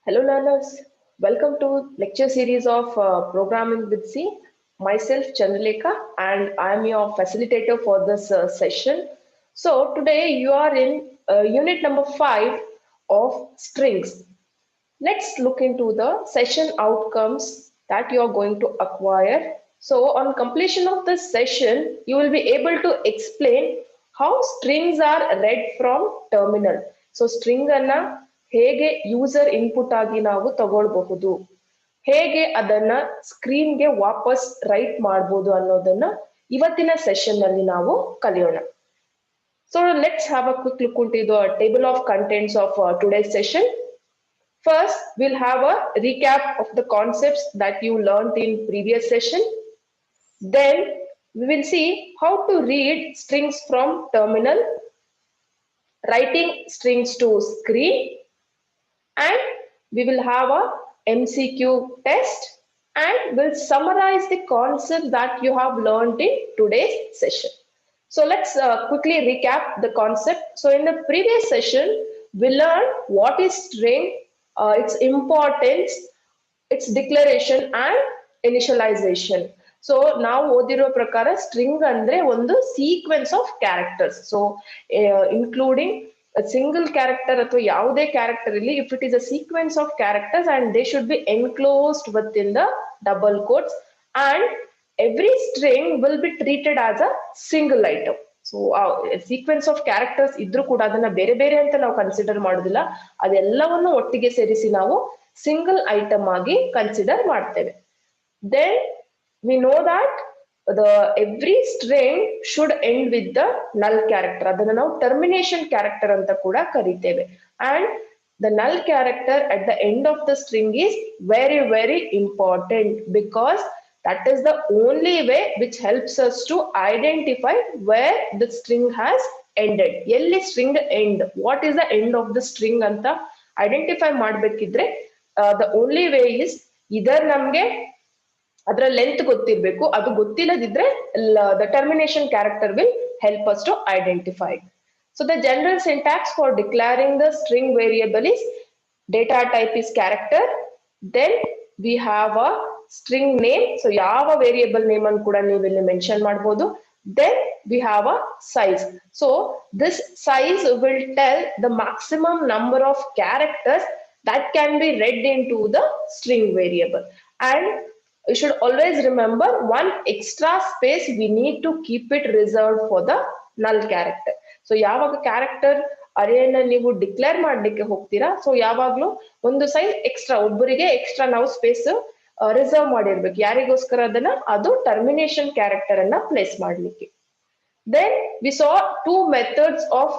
Hello learners, welcome to lecture series of Programming with C. Myself Chandrelekha and I am your facilitator for this session. So today you are in unit number 5 of strings. Let's look into the session outcomes that you are going to acquire. So on completion of this session, you will be able to explain how strings are read from terminal. So string ಅನ್ನ ಹೇಗೆ user input ಆಗಿ ನಾವು ತಗೊಳ್ಬಹುದು, ಹೇಗೆ ಅದನ್ನ ಸ್ಕ್ರೀನ್ಗೆ ವಾಪಸ್ right ಮಾಡಬಹುದು ಅನ್ನೋದನ್ನ ಇವತ್ತಿನ ಸೆಷನ್ ಅಲ್ಲಿ ನಾವು ಕಲಿಯೋಣ. So let's have a quick look into the table of contents of today's session. First, we'll have a recap of the concepts that you learned in previous session. Then we will see how to read strings from terminal, writing strings to screen, and we will have a MCQ test and we'll summarize the concept that you have learned in today's session. So let's quickly recap the concept. So in the previous session, we learned what is string, its importance, its declaration and initialization. So ನಾವು ಓದಿರೋ ಪ್ರಕಾರ string ಅಂದ್ರೆ ಒಂದು sequence of characters. So including single character ಅಥವಾ ಯಾವುದೇ character ಇಲ್ಲಿ, if it is a sequence of characters and they should be enclosed with in the double quotes and every string will be treated as a single item. So sequence of characters ಇದ್ರೂ ಕೂಡ ಅದನ್ನ ಬೇರೆ ಬೇರೆ ಅಂತ ನಾವು consider ಮಾಡೋದಿಲ್ಲ, ಅದೆಲ್ಲವನ್ನು ಒಟ್ಟಿಗೆ ಸೇರಿಸಿ ನಾವು ಸಿಂಗಲ್ ಐಟಮ್ ಆಗಿ ಕನ್ಸಿಡರ್ ಮಾಡ್ತೇವೆ. Then we know that the every string should end with the null character. ಅದನ್ನ ನಾವು termination character ಅಂತ ಕೂಡ ಕರಿತೇವೆ. And the null character at the end of the string is very important because that is the only way which helps us to identify where the string has ended. ಎಲ್ಲಿ string end, what is the end of the string ಅಂತ identify ಮಾಡ್ಬೇಕಿದ್ರೆ the only way is either ನಮ್ಗೆ ಅದರ length ಗೊತ್ತಿರಬೇಕು, ಅದು ಗೊತ್ತಿಲ್ಲದಿದ್ರೆ the termination character will help us to identify. So the general syntax for declaring the string variable is data type is character, then we have a string name, so ಯಾವ variable name ಅನ್ನು ಕೂಡ ನೀವು ಇಲ್ಲಿ mention ಮಾಡಬಹುದು. Then we have a size, so this size will tell the maximum number of characters that can be read into the string variable. And you should always remember one extra space we need to keep it reserved for the null character. So ಯಾವಾಗ character ಅರೇನ ನೀವು declare ಮಾಡ್ಲಿಕ್ಕೆ ಹೋಗ್ತೀರಾ, so ಯಾವಾಗ್ಲೂ ಒಂದು size extra, ಒಬ್ಬರಿಗೆ extra ನಾವು space reserve ಮಾಡಿರ್ಬೇಕು. ಯಾರಿಗೋಸ್ಕರ ಅದನ್ನ? ಅದು ಟರ್ಮಿನೇಷನ್ ಕ್ಯಾರೆಕ್ಟರ್ ಅನ್ನ ಪ್ಲೇಸ್ ಮಾಡ್ಲಿಕ್ಕೆ. Then we saw two methods of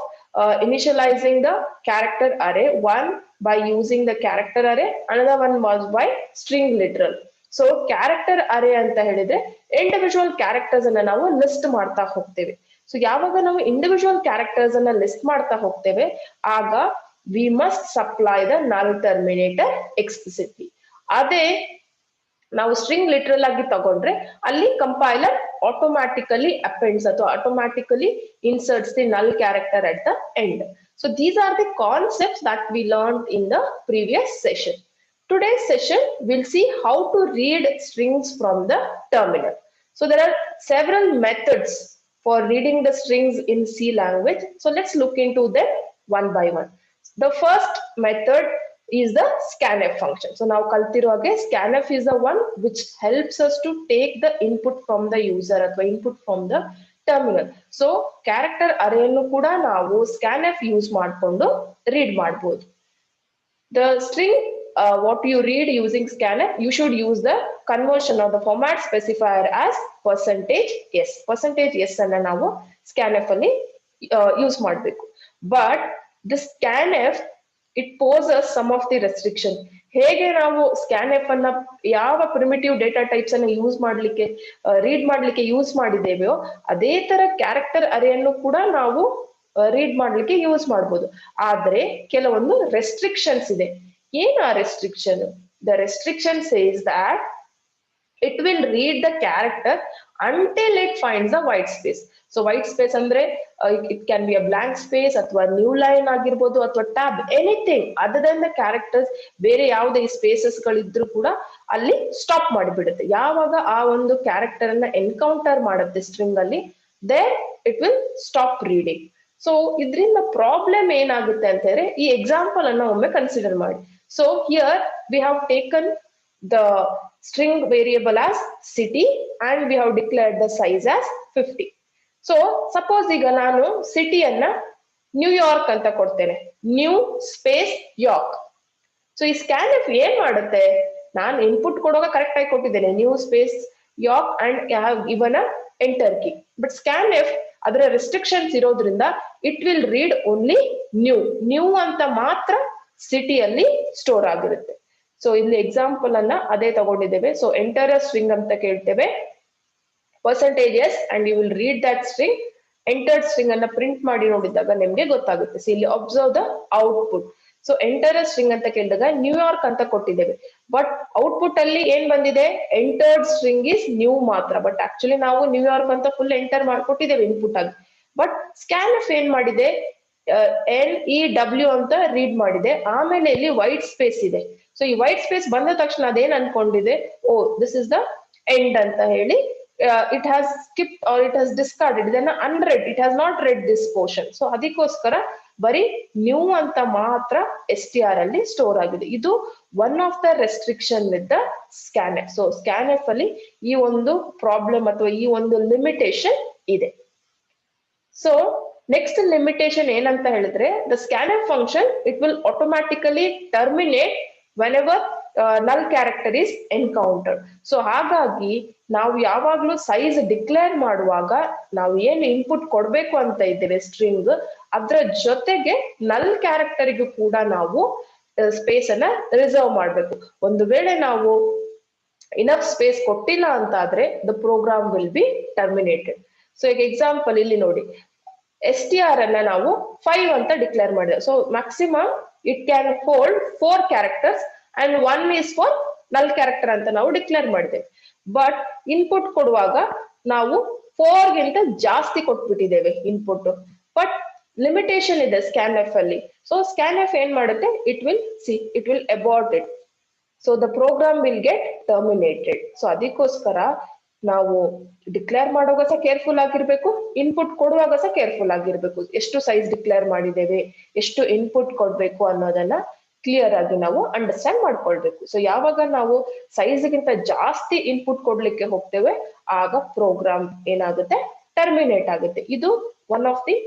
initializing the character array, one by using the character array, another one was by string literal. So character array ಅಂತ ಹೇಳಿದ್ರೆ individual characters ಅನ್ನ ನಾವು ಲಿಸ್ಟ್ ಮಾಡ್ತಾ ಹೋಗ್ತೇವೆ. So ಯಾವಾಗ ನಾವು ಇಂಡಿವಿಜುವಲ್ ಕ್ಯಾರೆಕ್ಟರ್ಸ್ ಅನ್ನ list ಮಾಡ್ತಾ ಹೋಗ್ತೇವೆ, ಆಗ ವಿ ಮಸ್ಟ್ ಸಪ್ಲೈ ದ ನಲ್ ಟರ್ಮಿನೇಟರ್ ಎಕ್ಸ್ಪ್ಲಿಸಿಟ್ಲಿ. ಅದೇ ನಾವು ಸ್ಟ್ರಿಂಗ್ ಲಿಟ್ರಲ್ ಆಗಿ ತಗೊಂಡ್ರೆ ಅಲ್ಲಿ ಕಂಪೈಲರ್ ಆಟೋಮ್ಯಾಟಿಕಲಿ ಅಪೆಂಡ್ಸ್ ಅಥವಾ ಆಟೋಮ್ಯಾಟಿಕಲಿ ಇನ್ಸರ್ಟ್ಸ್ ದಿ ನಲ್ character at the end. So these R the concepts that we learn in the previous session. Today's session we'll see how to read strings from the terminal. So there are several methods for reading the strings in C language. So let's look into them one by one. The first method is the scanf function. So now kaltiroge scanf is the one which helps us to take the input from the user ಅಥವಾ input from the terminal. So character array ಅನ್ನು ಕೂಡ ನಾವು scanf use ಮಾಡಿಕೊಂಡು read ಮಾಡಬಹುದು. The string what you read using scanf, you should use the conversion of the format specifier as %s. %s ಅನ್ನ ನಾವು scanf ಅಲ್ಲಿ use ಮಾಡಬೇಕು. But the scanf it poses some of the restriction. ಹೇಗೆ ನಾವು scanf ಅನ್ನ ಯಾವ primitive data types ಅನ್ನ use ಮಾಡ್ಲಿಕ್ಕೆ ರೀಡ್ ಮಾಡ್ಲಿಕ್ಕೆ ಯೂಸ್ ಮಾಡಿದ್ದೇವೆಯೋ ಅದೇ ತರ ಕ್ಯಾರೆಕ್ಟರ್ ಅರೇಯನ್ನು ಕೂಡ ನಾವು ರೀಡ್ ಮಾಡ್ಲಿಕ್ಕೆ ಯೂಸ್ ಮಾಡಬಹುದು. ಆದ್ರೆ ಕೆಲವೊಂದು ರೆಸ್ಟ್ರಿಕ್ಷನ್ಸ್ ಇದೆ. ಏನು ಆ restriction? The restriction says that it will read the character until it finds the white space. So white space ಅಂದ್ರೆ it can be a blank space ಅಥವಾ ನ್ಯೂ ಲೈನ್ ಆಗಿರ್ಬೋದು ಅಥವಾ tab, anything other than the characters. ಬೇರೆ ಯಾವುದೇ spaces ಗಳಿದ್ರು ಕೂಡ ಅಲ್ಲಿ stop ಮಾಡಿಬಿಡುತ್ತೆ. ಯಾವಾಗ ಆ ಒಂದು ಕ್ಯಾರೆಕ್ಟರ್ ಅನ್ನ ಎನ್ಕೌಂಟರ್ ಮಾಡುತ್ತೆ ಸ್ಟ್ರಿಂಗ್ ಅಲ್ಲಿ, there it will stop reading. So ಇದರಿಂದ ಪ್ರಾಬ್ಲಮ್ ಏನಾಗುತ್ತೆ ಅಂತ ಹೇಳಿದ್ರೆ, ಈ ಎಕ್ಸಾಂಪಲ್ ಅನ್ನ ಒಮ್ಮೆ ಕನ್ಸಿಡರ್ ಮಾಡಿ. So here we have taken the string variable as city and we have declared the size as 50. So suppose ಈಗ ನಾನು ಸಿಟಿಯನ್ನ ನ್ಯೂಯಾರ್ಕ್ ಅಂತ ಕೊಡ್ತೇನೆ, ನ್ಯೂ ಸ್ಪೇಸ್ ಯಾರ್ಕ್. ಸೊ ಈ ಸ್ಕ್ಯಾನ್ ಎಫ್ ಏನ್ ಮಾಡುತ್ತೆ, ನಾನು ಇನ್ಪುಟ್ ಕೊಡುವಾಗ ಕರೆಕ್ಟ್ ಆಗಿ ಕೊಟ್ಟಿದ್ದೇನೆ new space York and I have given a enter key. But scan F ಅದರ ರೆಸ್ಟ್ರಿಕ್ಷನ್ಸ್ ಇರೋದ್ರಿಂದ it will read only new ಅಂತ ಮಾತ್ರ ಸಿಟಿಯಲ್ಲಿ ಸ್ಟೋರ್ ಆಗಿರುತ್ತೆ. ಸೊ ಇಲ್ಲಿ ಎಕ್ಸಾಂಪಲ್ ಅನ್ನ ಅದೇ ತಗೊಂಡಿದ್ದೇವೆ. ಸೊ ಎಂಟರ್ ಅ ಸ್ಟ್ರಿಂಗ್ ಅಂತ ಕೇಳ್ತೇವೆ, percentage and you will read that string. Entered string ಅನ್ನ ಪ್ರಿಂಟ್ ಮಾಡಿ ನೋಡಿದಾಗ ನಿಮ್ಗೆ ಗೊತ್ತಾಗುತ್ತೆ. ಸೊ ಇಲ್ಲಿ observe the output. So enter a string ಅಂತ ಕೇಳಿದಾಗ ನ್ಯೂಯಾರ್ಕ್ ಅಂತ ಕೊಟ್ಟಿದ್ದೇವೆ, ಬಟ್ ಔಟ್ಪುಟ್ ಅಲ್ಲಿ ಏನ್ ಬಂದಿದೆ, ಎಂಟರ್ಡ್ ಸ್ಟ್ರಿಂಗ್ ಇಸ್ ನ್ಯೂ ಮಾತ್ರ. ಬಟ್ ಆಕ್ಚುಲಿ ನಾವು ನ್ಯೂಯಾರ್ಕ್ ಅಂತ ಫುಲ್ ಎಂಟರ್ ಮಾಡಿಕೊಟ್ಟಿದ್ದೇವೆ ಇನ್ಪುಟ್ ಆಗಿ. ಬಟ್ ಸ್ಕ್ಯಾನ್ ಎಫ್ ಏನ್ ಮಾಡಿದೆ, NEW ಅಂತ ರೀಡ್ ಮಾಡಿದೆ, ಆಮೇಲೆ ಇಲ್ಲಿ ವೈಟ್ ಸ್ಪೇಸ್ ಇದೆ. ಸೊ ಈ ವೈಟ್ ಸ್ಪೇಸ್ ಬಂದ ತಕ್ಷಣ ಅದೇನ್ ಅನ್ಕೊಂಡಿದೆ, oh this is the end ಅಂತ ಹೇಳಿ it has skip or it has discarded, ಇದನ್ನ unread, it has not read this portion. So ಅದಕ್ಕೋಸ್ಕರ ಬರೀ ನ್ಯೂ ಅಂತ ಮಾತ್ರ STR ಅಲ್ಲಿ ಸ್ಟೋರ್ ಆಗಿದೆ. ಇದು one of the restriction with the scan F. So scanf ಅಲ್ಲಿ ಈ ಒಂದು ಪ್ರಾಬ್ಲಮ್ ಅಥವಾ ಈ ಒಂದು ಲಿಮಿಟೇಷನ್ ಇದೆ. ಸೊ ನೆಕ್ಸ್ಟ್ ಲಿಮಿಟೇಷನ್ ಏನಂತ ಹೇಳಿದ್ರೆ, the scanf function it will automatically terminate whenever null character is encountered. So ಹಾಗಾಗಿ ನಾವು ಯಾವಾಗ್ಲೂ ಸೈಜ್ ಡಿಕ್ಲೇರ್ ಮಾಡುವಾಗ ನಾವು ಏನ್ ಇನ್ಪುಟ್ ಕೊಡ್ಬೇಕು ಅಂತ ಇದ್ದೇವೆ ಸ್ಟ್ರಿಂಗ್, ಅದ್ರ ಜೊತೆಗೆ ನಲ್ ಕ್ಯಾರೆಕ್ಟರ್ಗೂ ಕೂಡ ನಾವು ಸ್ಪೇಸ್ ಅನ್ನ ರಿಸರ್ವ್ ಮಾಡ್ಬೇಕು. ಒಂದು ವೇಳೆ ನಾವು ಇನಫ್ ಸ್ಪೇಸ್ ಕೊಟ್ಟಿಲ್ಲ ಅಂತ ಆದ್ರೆ the program will be terminated. So ಈಗ ಎಕ್ಸಾಂಪಲ್ ಇಲ್ಲಿ ನೋಡಿ, STR ಅನ್ನ ನಾವು 5 ಅಂತ ಡಿಕ್ಲೇರ್ ಮಾಡಿದೆ. So maximum it can hold 4 characters and 1 is for null character ಅಂತ ನಾವು ಡಿಕ್ಲೇರ್ ಮಾಡಿದ್ದೇವೆ. ಬಟ್ ಇನ್ಪುಟ್ ಕೊಡುವಾಗ ನಾವು 4 ಗಿಂತ ಜಾಸ್ತಿ ಕೊಟ್ಬಿಟ್ಟಿದ್ದೇವೆ ಇನ್ಪುಟ್. ಬಟ್ ಲಿಮಿಟೇಷನ್ ಇದೆ ಸ್ಕ್ಯಾನ್ ಎಫ್ ಅಲ್ಲಿ. ಸೊ ಸ್ಕ್ಯಾನ್ ಎಫ್ ಏನ್ ಮಾಡುತ್ತೆ, it will abort it. So the program will get terminated. So ಅದಕ್ಕೋಸ್ಕರ ನಾವು ಡಿಕ್ಲೇರ್ ಮಾಡುವಾಗ ಸಹ ಕೇರ್ಫುಲ್ ಆಗಿರ್ಬೇಕು, ಇನ್ಪುಟ್ ಕೊಡುವಾಗ ಸಹ ಕೇರ್ಫುಲ್ ಆಗಿರ್ಬೇಕು. ಎಷ್ಟು ಸೈಜ್ ಡಿಕ್ಲೇರ್ ಮಾಡಿದ್ದೇವೆ, ಎಷ್ಟು ಇನ್ಪುಟ್ ಕೊಡ್ಬೇಕು ಅನ್ನೋದನ್ನ ಕ್ಲಿಯರ್ ಆಗಿ ನಾವು ಅಂಡರ್ಸ್ಟ್ಯಾಂಡ್ ಮಾಡ್ಕೊಳ್ಬೇಕು. ಸೊ ಯಾವಾಗ ನಾವು ಸೈಜ್ಗಿಂತ ಜಾಸ್ತಿ ಇನ್ಪುಟ್ ಕೊಡ್ಲಿಕ್ಕೆ ಹೋಗ್ತೇವೆ, ಆಗ ಪ್ರೋಗ್ರಾಮ್ ಏನಾಗುತ್ತೆ, ಟರ್ಮಿನೇಟ್ ಆಗುತ್ತೆ. ಇದು one of the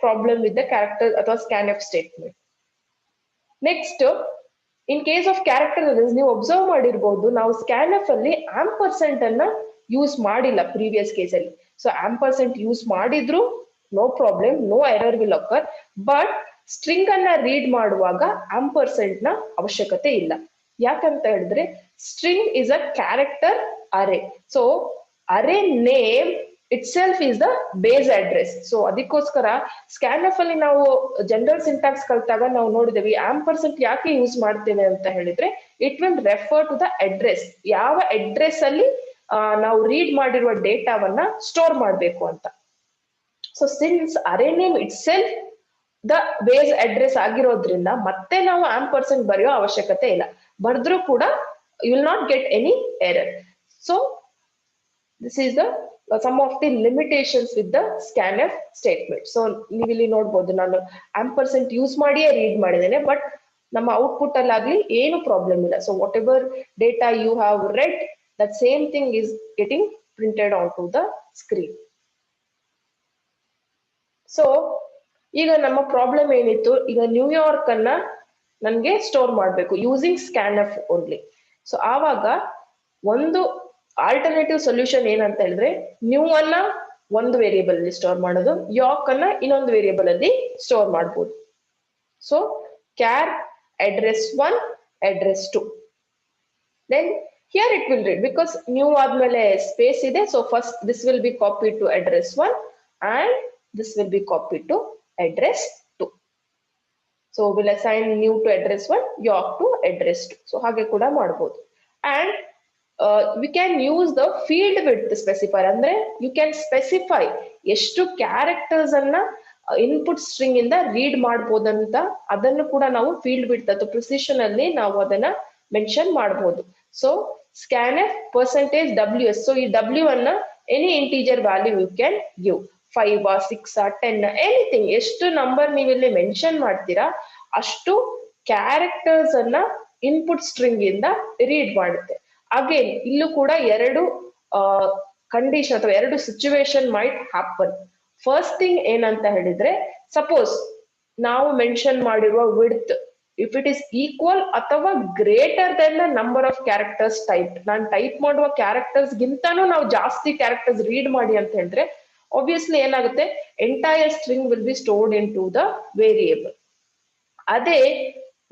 problem with the character ಅಥವಾ scanf statement. Next, in case of character arrays ನೀವು ಅಬ್ಸರ್ವ್ ಮಾಡಿರ್ಬೋದು, ನಾವು ಸ್ಕ್ಯಾನ್ ಎಫ್ ಅಲ್ಲಿ ಆಂಪರ್ಸೆಂಟ್ ಅನ್ನ ಯೂಸ್ ಮಾಡಿಲ್ಲ ಪ್ರೀವಿಯಸ್ ಕೇಸಲ್ಲಿ. ಸೊ ಆಂಪರ್ಸೆಂಟ್ ಯೂಸ್ ಮಾಡಿದ್ರು no problem, no error will occur. But string ಅನ್ನ ರೀಡ್ ಮಾಡುವಾಗ ಆಂಪರ್ಸೆಂಟ್ ನ ಅವಶ್ಯಕತೆ ಇಲ್ಲ. ಯಾಕಂತ ಹೇಳಿದ್ರೆ string is a character array. So array name itself is the base address. So ಅದಕ್ಕೋಸ್ಕರ ಸ್ಕ್ಯಾನ್ ಎಫ್ ಅಲ್ಲಿ ನಾವು ಜನರಲ್ ಸಿಂಟ್ಯಾಕ್ಸ್ ಕಲ್ತಾಗ ನಾವು ನೋಡಿದೇವೆ ಆಂಪರ್ಸೆಂಟ್ ಯಾಕೆ ಯೂಸ್ ಮಾಡ್ತೇವೆ ಅಂತ ಹೇಳಿದ್ರೆ, it will refer to the address, ಯಾವ ಅಡ್ರೆಸ್ ಅಲ್ಲಿ ನಾವು ರೀಡ್ ಮಾಡಿರುವ ಡೇಟಾವನ್ನ ಸ್ಟೋರ್ ಮಾಡಬೇಕು ಅಂತ. So since array name itself the base address ಆಗಿರೋದ್ರಿಂದ ಮತ್ತೆ ನಾವು ಆಂಪರ್ಸೆಂಟ್ ಬರೆಯೋ ಅವಶ್ಯಕತೆ ಇಲ್ಲ. ಬರೆದ್ರೂ ಕೂಡ you will not get any error. So this is the some of the limitations with the scanf statement. ಸೊ ನೀವು ಇಲ್ಲಿ ನೋಡ್ಬೋದು, ನಾನು ಆಂಪರ್ಸೆಂಟ್ ಯೂಸ್ ಮಾಡಿಯೇ ರೀಡ್ ಮಾಡಿದ್ದೇನೆ, ಬಟ್ ನಮ್ಮ ಔಟ್ಪುಟ್ ಅಲ್ಲಾಗ್ಲಿ ಏನು ಪ್ರಾಬ್ಲಮ್ ಇಲ್ಲ. So whatever data you have read, that same thing is getting printed onto the screen. So ಈಗ ನಮ್ಮ ಪ್ರಾಬ್ಲಮ್ ಏನಿತ್ತು, ಈಗ ನ್ಯೂಯಾರ್ಕ್ ಅನ್ನ ನನ್ಗೆ ಸ್ಟೋರ್ ಮಾಡಬೇಕು using scan F only. So ಆವಾಗ ಒಂದು ಆಲ್ಟರ್ನೇಟಿವ್ ಸೊಲ್ಯೂಷನ್ ಏನಂತ ಹೇಳಿದ್ರೆ, ನ್ಯೂ ಅನ್ನ ಒಂದು ವೇರಿಯೇಬಲ್ ಅಲ್ಲಿ ಸ್ಟೋರ್ ಮಾಡೋದು, ಯಾರ್ಕ್ ಅನ್ನ ಇನ್ನೊಂದು ವೇರಿಯೇಬಲ್ ಅಲ್ಲಿ ಸ್ಟೋರ್ ಮಾಡಬಹುದು. So char address 1 address 2, then here it will read because new admele space ide. So first this will be copied to address 1 and this will be copied to address 2. So we'll assign new to address 1, York to address 2. So hage kuda madabodu. And we can use the field width specifier. ಅಂದ್ರೆ you can specify ಎಷ್ಟು characters ಅನ್ನ input string ಇಂದ read ಮಾಡಬಹುದಂತ, ಅದನ್ನು ಕೂಡ ನಾವು field width ಅಥವಾ precision ಅಲ್ಲಿ ನಾವು ಅದನ್ನ ಮೆನ್ಷನ್ ಮಾಡಬಹುದು. ಸೊ scanf %ws, ಸೊ ಈ w ಅನ್ನ any integer value you can give, 5 6 10 anything, ಎಷ್ಟು ನಂಬರ್ ನೀವು ಇಲ್ಲಿ ಮೆನ್ಷನ್ ಮಾಡ್ತೀರಾ ಅಷ್ಟು ಕ್ಯಾರೆಕ್ಟರ್ಸ್ ಅನ್ನ ಇನ್ಪುಟ್ ಸ್ಟ್ರಿಂಗ್ ಇಂದ ರೀಡ್ ಮಾಡುತ್ತೆ. ಅಗೇನ್ ಇಲ್ಲೂ ಕೂಡ ಎರಡು ಕಂಡೀಷನ್ ಅಥವಾ ಎರಡು situation might happen. First thing ಏನಂತ ಹೇಳಿದ್ರೆ, ಸಪೋಸ್ ನಾವು ಮೆನ್ಷನ್ ಮಾಡಿರುವ width if it is equal ಅಥವಾ greater than the number of characters type, ನಾನು ಟೈಪ್ ಮಾಡುವ ಕ್ಯಾರೆಕ್ಟರ್ಸ್ ಗಿಂತಾನು ನಾವು ಜಾಸ್ತಿ ಕ್ಯಾರೆಕ್ಟರ್ಸ್ ರೀಡ್ ಮಾಡಿ ಅಂತ ಹೇಳಿದ್ರೆ ಆಬ್ವಿಯಸ್ಲಿ ಏನಾಗುತ್ತೆ, entire string will be stored into the variable. ಅದೇ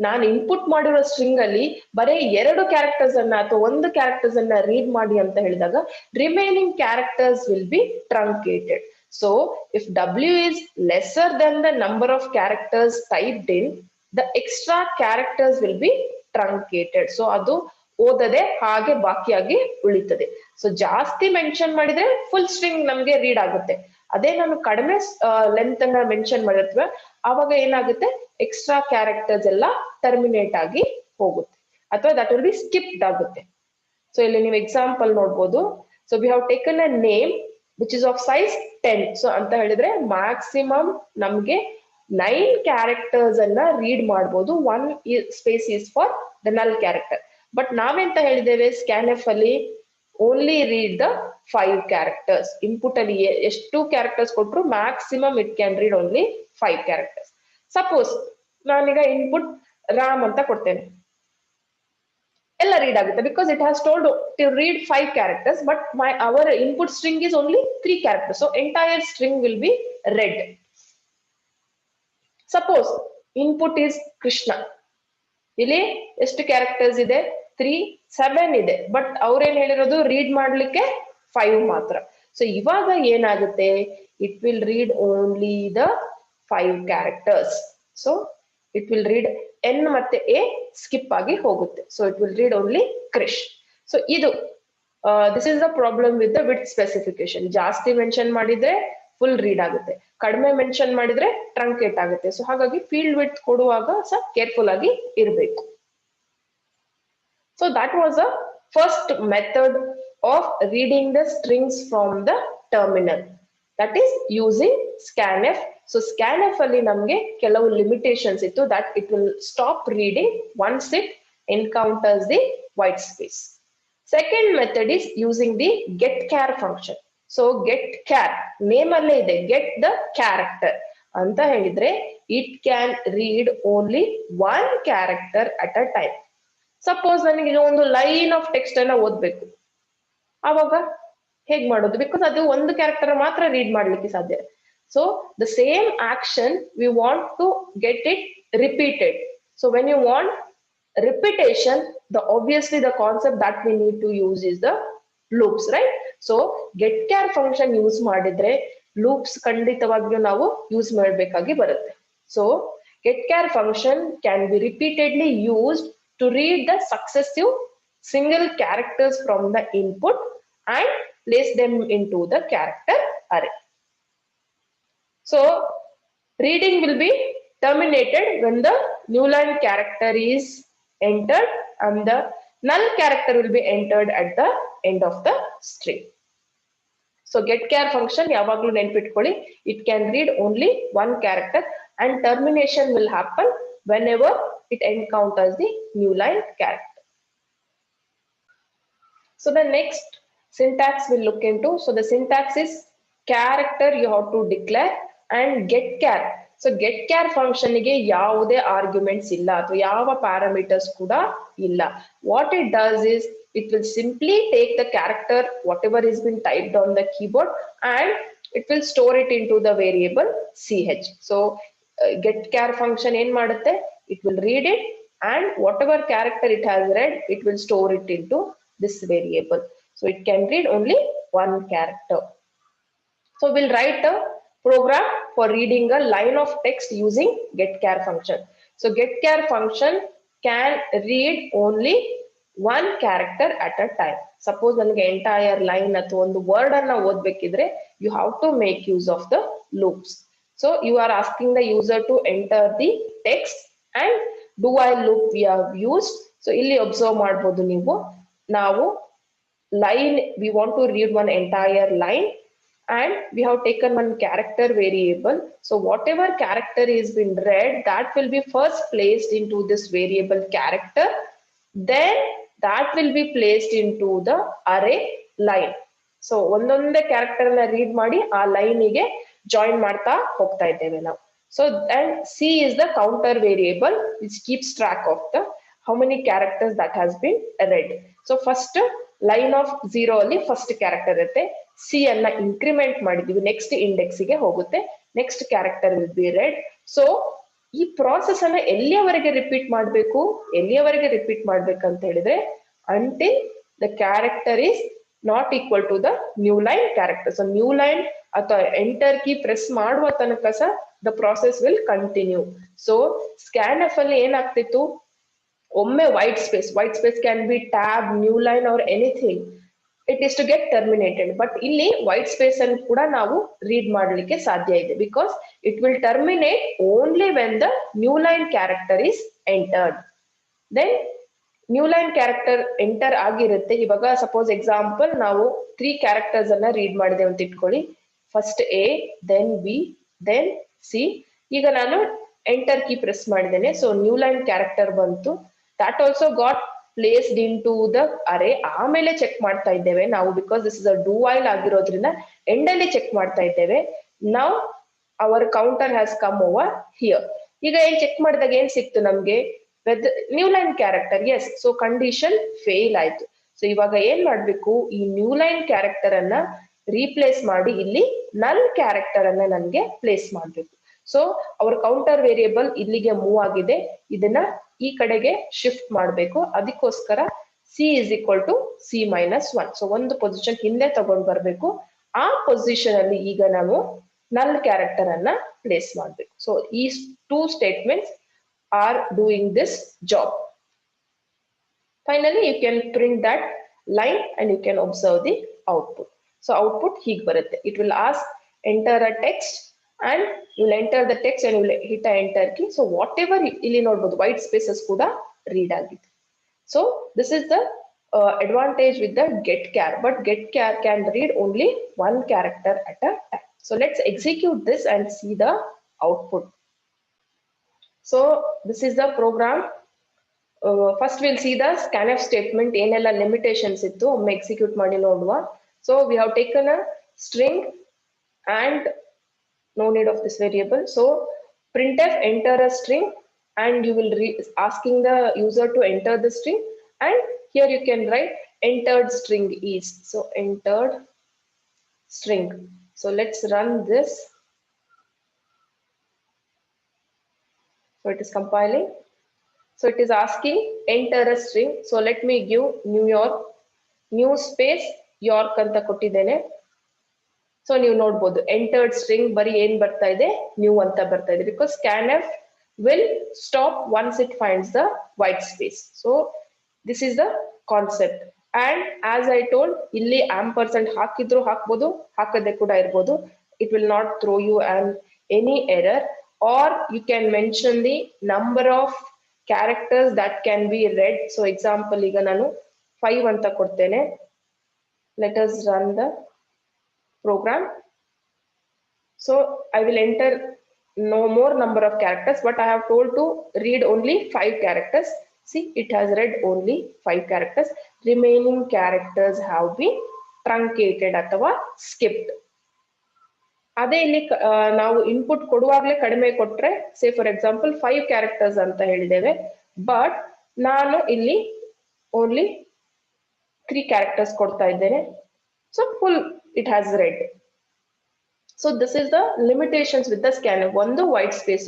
ನಾನು ಇನ್ಪುಟ್ ಮಾಡಿರೋ ಸ್ಟ್ರಿಂಗ್ ಅಲ್ಲಿ ಬರೀ 2 ಕ್ಯಾರೆಕ್ಟರ್ಸ್ ಅನ್ನ ಅಥವಾ 1 ಕ್ಯಾರೆಕ್ಟರ್ಸ್ ಅನ್ನ ರೀಡ್ ಮಾಡಿ ಅಂತ ಹೇಳಿದಾಗ remaining characters will be truncated. So if w is lesser than the number of characters typed in, the extra characters will be truncated. So ಅದು ಓದದೆ ಹಾಗೆ ಬಾಕಿಯಾಗಿ ಉಳಿತದೆ. ಸೊ ಜಾಸ್ತಿ ಮೆನ್ಷನ್ ಮಾಡಿದ್ರೆ ಫುಲ್ ಸ್ಟ್ರಿಂಗ್ ನಮ್ಗೆ ರೀಡ್ ಆಗುತ್ತೆ. ಅದೇ ನಾನು ಕಡಿಮೆ ಲೆಂತ್ ಅನ್ನ ಮೆನ್ಷನ್ ಮಾಡಿರ್ತೇವೆ ಆವಾಗ ಏನಾಗುತ್ತೆ, ಎಕ್ಸ್ಟ್ರಾ ಕ್ಯಾರೆಕ್ಟರ್ಸ್ ಎಲ್ಲ ಟರ್ಮಿನೇಟ್ ಆಗಿ ಹೋಗುತ್ತೆ ಅಥವಾ ದಟ್ ವಿಲ್ ಬಿ ಸ್ಕಿಪ್ಡ್ ಆಗುತ್ತೆ. ಸೊ ಇಲ್ಲಿ ನೀವು ಎಕ್ಸಾಂಪಲ್ ನೋಡ್ಬೋದು. So we have taken a name which is of size 10. So ಅಂತ ಹೇಳಿದ್ರೆ ಮ್ಯಾಕ್ಸಿಮಮ್ ನಮ್ಗೆ 9 ಕ್ಯಾರೆಕ್ಟರ್ಸ್ ಅನ್ನ ರೀಡ್ ಮಾಡ್ಬೋದು. 1 space is for the null character. But ನಾವೆಂತ ಹೇಳಿದ್ದೇವೆ, scanf ಅಲ್ಲಿ only read the 5 characters. Input ಅಲ್ಲಿ ಎಷ್ಟು ಕ್ಯಾರೆಕ್ಟರ್ಸ್ ಕೊಟ್ಟರು maximum it can read only 5 characters. Suppose ನಾನೀಗ ಇನ್ಪುಟ್ ರಾಮ್ ಅಂತ ಕೊಡ್ತೇನೆ, ಎಲ್ಲ ರೀಡ್ ಆಗುತ್ತೆ because it has told to read 5 characters, but our input string is only 3 characters. So entire string will be read. Suppose input is Krishna, ಇಲ್ಲಿ ಎಷ್ಟು characters ಇದೆ, 3 7 ಇದೆ, but ಅವ್ರೇನ್ ಹೇಳಿರೋದು ರೀಡ್ ಮಾಡ್ಲಿಕ್ಕೆ 5 ಮಾತ್ರ. ಸೊ ಇವಾಗ ಏನಾಗುತ್ತೆ, it will read only the 5 characters. So it will read N ಮತ್ತೆ ಎ ಸ್ಕಿಪ್ ಆಗಿ ಹೋಗುತ್ತೆ. So it will read only Krish. So ಇದು this is the problem with the width specification. ಜಾಸ್ತಿ ಮೆನ್ಷನ್ ಮಾಡಿದ್ರೆ ಫುಲ್ ರೀಡ್ ಆಗುತ್ತೆ, ಕಡಿಮೆ ಮೆನ್ಷನ್ ಮಾಡಿದ್ರೆ truncate ಆಗುತ್ತೆ. ಸೊ ಹಾಗಾಗಿ ಫೀಲ್ಡ್ ವಿಡ್ತ್ ಕೊಡುವಾಗ ಸಹ ಕೇರ್ಫುಲ್ ಆಗಿ ಇರಬೇಕು. So that was a first method of reading the strings from the terminal, that is using scanf. So scanf ಅಲ್ಲಿ ನಮಗೆ ಕೆಲವು limitations ಇತ್ತು, that it will stop reading once it encounters the white space. Second method is using the getChar function. So getChar name ಅಲ್ಲೇ ಇದೆ, get the character ಅಂತ ಹೇಳಿದ್ರೆ it can read only 1 character at a time. Suppose ನನಗೆ ಒಂದು line of text ಅನ್ನ ಓದ್ಬೇಕು, ಆವಾಗ ಹೇಗ್ ಮಾಡೋದು, ಬಿಕಾಸ್ ಅದು 1 ಕ್ಯಾರೆಕ್ಟರ್ ಮಾತ್ರ ರೀಡ್ ಮಾಡ್ಲಿಕ್ಕೆ ಸಾಧ್ಯ. So the same action we want to get it repeated. So when you want repetition, the obviously the concept that we need to use is the loops, right? So getChar function use ಮಾಡಿದ್ರೆ loops ಖಂಡಿತವಾಗಿಯೂ ನಾವು use ಮಾಡಬೇಕಾಗಿ ಬರುತ್ತೆ. So getChar function can be repeatedly used to read the successive single characters from the input and place them into the character array. So reading will be terminated when the new line character is entered and the null character will be entered at the end of the string. So getChar function yavaglu ನೆನಪಿಟ್ಕೊಳ್ಳಿ, it can read only 1 character and termination will happen whenever it encounters the new line character. So the next syntax we'll look into. So the syntax is character you have to declare and getChar. So getChar function ಗೆ ಯಾವುದೇ arguments ಇಲ್ಲ ಅಥವಾ ಯಾವ parameters ಕೂಡ ಇಲ್ಲ. What it does is it will simply take the character whatever is been typed on the keyboard and it will store it into the variable ch. So getChar function ಏನ್ ಮಾಡುತ್ತೆ, it will read it and whatever character it has read, it will store it into this variable. So it can read only 1 character. So we'll write a program for reading a line of text using getChar function. So getChar function can read only one character at a time. Suppose ನನಗೆ entire line ಅಥವಾ ಒಂದು word ಅನ್ನ ಓದ್ಬೇಕಿದ್ರೆ you have to make use of the loops. So you are asking the user to enter the text and do while loop we have used. So ಇಲ್ಲಿ observe ಮಾಡಬಹುದು ನೀವು, ನಾವು line we want to read one entire line and we have taken one character variable. So whatever character is been read, that will be first placed into this variable character, then that will be placed into the array line. So ಒಂದೊಂದೇ character ನ read ಮಾಡಿ ಆ line ಗೆ join ಮಾಡ್ತಾ ಹೋಗ್ತಾ ಇದ್ದೇವೆ ನಾವು. So and C is the counter variable which keeps track of the how many characters that has been read. So first line of 0 ಅಲ್ಲಿ ಫಸ್ಟ್ ಕ್ಯಾರೆಕ್ಟರ್ ಇರುತ್ತೆ, ಸಿ ಅನ್ನ ಇನ್ಕ್ರಿಮೆಂಟ್ ಮಾಡಿದೀವಿ, ನೆಕ್ಸ್ಟ್ ಇಂಡೆಕ್ಸ್ ಗೆ ಹೋಗುತ್ತೆ, next character will be read. So ಈ process ಅನ್ನ ಎಲ್ಲಿಯವರೆಗೆ repeat ಮಾಡ್ಬೇಕಂತ ಹೇಳಿದ್ರೆ until the character is not equal to the new line character. So new line ಅಥವಾ ಎಂಟರ್ ಕೀ ಪ್ರೆಸ್ ಮಾಡುವ ತನಕ ಸಹ the process will continue. So scanf ಅಲ್ಲಿ ಏನಾಗ್ತಿತ್ತು, ಒಮ್ಮೆ white space can be tab, new line or anything, it is to get terminated. But ಇಲ್ಲಿ white space ಅನ್ನು ಕೂಡ ನಾವು ರೀಡ್ ಮಾಡಲಿಕ್ಕೆ ಸಾಧ್ಯ ಇದೆ, because it will terminate only when the new line character is entered. Then new line character enter ಆಗಿರುತ್ತೆ. ಇವಾಗ suppose example ನಾವು 3 ಕ್ಯಾರೆಕ್ಟರ್ಸ್ ಅನ್ನ ರೀಡ್ ಮಾಡಿದೆ ಅಂತ ಇಟ್ಕೊಳ್ಳಿ, first A, then B, then C. ಈಗ ನಾನು ಎಂಟರ್ ಕೀ ಪ್ರೆಸ್ ಮಾಡಿದ್ದೇನೆ, ಸೊ ನ್ಯೂ ಲೈನ್ ಕ್ಯಾರೆಕ್ಟರ್ ಬಂತು, that also got placed into the array. ಆಮೇಲೆ ಚೆಕ್ ಮಾಡ್ತಾ ಇದ್ದೇವೆ ನಾವು, because this is a do while ಆಗಿರೋದ್ರಿಂದ ಎಂಡ್ ಅಲ್ಲಿ ಚೆಕ್ ಮಾಡ್ತಾ ಇದ್ದೇವೆ. Now our counter has come over here. ಈಗ ಏನ್ ಚೆಕ್ ಮಾಡಿದಾಗ ಏನ್ ಸಿಕ್ತು ನಮ್ಗೆ, new line character, yes. So condition fail ಆಯ್ತು. ಸೊ ಇವಾಗ ಏನ್ ಮಾಡ್ಬೇಕು, ಈ ನ್ಯೂ ಲೈನ್ ಕ್ಯಾರೆಕ್ಟರ್ ಅನ್ನ ರೀಪ್ಲೇಸ್ ಮಾಡಿ ಇಲ್ಲಿ ನಲ್ ಕ್ಯಾರೆಕ್ಟರ್ ಅನ್ನ ನನ್ಗೆ ಪ್ಲೇಸ್ ಮಾಡ್ಬೇಕು. ಸೊ ಅವರ್ ಕೌಂಟರ್ ವೇರಿಯೇಬಲ್ ಇಲ್ಲಿಗೆ ಮೂವ್ ಆಗಿದೆ, ಇದನ್ನ ಈ ಕಡೆಗೆ ಶಿಫ್ಟ್ ಮಾಡಬೇಕು. ಅದಕ್ಕೋಸ್ಕರ C is equal to C minus 1. So ಒಂದು ಪೊಸಿಷನ್ ಹಿಂದೆ ತಗೊಂಡ್ ಬರ್ಬೇಕು. ಆ ಪೊಸಿಷನ್ ಅಲ್ಲಿ ಈಗ ನಾವು ನಲ್ ಕ್ಯಾರೆಕ್ಟರ್ ಅನ್ನ ಪ್ಲೇಸ್ ಮಾಡ್ಬೇಕು. ಸೊ ಈ 2 statements are doing this job. Finally you can print that line and you can observe the output. So output ಹೀಗೆ ಬರುತ್ತೆ. It will ask enter a text and you will enter the text and you will hit a enter key. So whatever ಇಲ್ಲಿ ನೋಡಬಹುದು white spaces ಕೂಡ read ಆಗಿದೆ. So this is the advantage with the get char, but get char can read only one character at a time. So let's execute this and see the output. So this is the program. First we'll see the scanf statement, ಏನೆಲ್ಲ limitations ಇತ್ತು ಒಮ್ಮೆ execute ಮಾಡಿ ನೋಡುವ. So we have taken a string and no need of this variable. So printf enter a string and you will asking the user to enter the string, and here you can write entered string is. So entered string. So let's run this. So it is compiling. So it is asking enter a string. So let me give New York, new space York anta kottidene. So ನೀವು ನೋಡ್ಬೋದು entered string ಬರೀ ಏನ್ ಬರ್ತಾ ಇದೆ, new ಅಂತ ಬರ್ತಾ ಇದೆ, because scanf will stop once it finds the white space. So this is the concept. And as I told, ಇಲ್ಲಿ ಆಂಪರ್ಸೆಂಟ್ ಹಾಕಿದ್ರು ಹಾಕ್ಬೋದು, ಹಾಕದೆ ಕೂಡ ಇರ್ಬೋದು. It will not throw you on any error, or you can mention the number of characters that can be read. So example ಈಗ ನಾನು 5 ಅಂತ ಕೊಡ್ತೇನೆ. Let us run the program. So I will enter no more number of characters, but I have told to read only 5 characters. See, it has read only 5 characters. Remaining characters have been truncated ಅಥವಾ skipped. ಅದೇ ಇಲ್ಲಿ ನಾವು input ಕೊಡುವಾಗಲೇ ಕಡಿಮೆ ಕೊಟ್ರೆ, say for example 5 characters ಅಂತ ಹೇಳಿದ್ದೇವೆ, but ನಾನು ಇಲ್ಲಿ ಓನ್ಲಿ 3 ಕ್ಯಾರೆಕ್ಟರ್ಸ್ ಕೊಡ್ತಾ ಇದ್ದೇನೆ. So full it has read. So this is the limitations with the scanf. ಒಂದು ವೈಟ್ ಸ್ಪೇಸ್,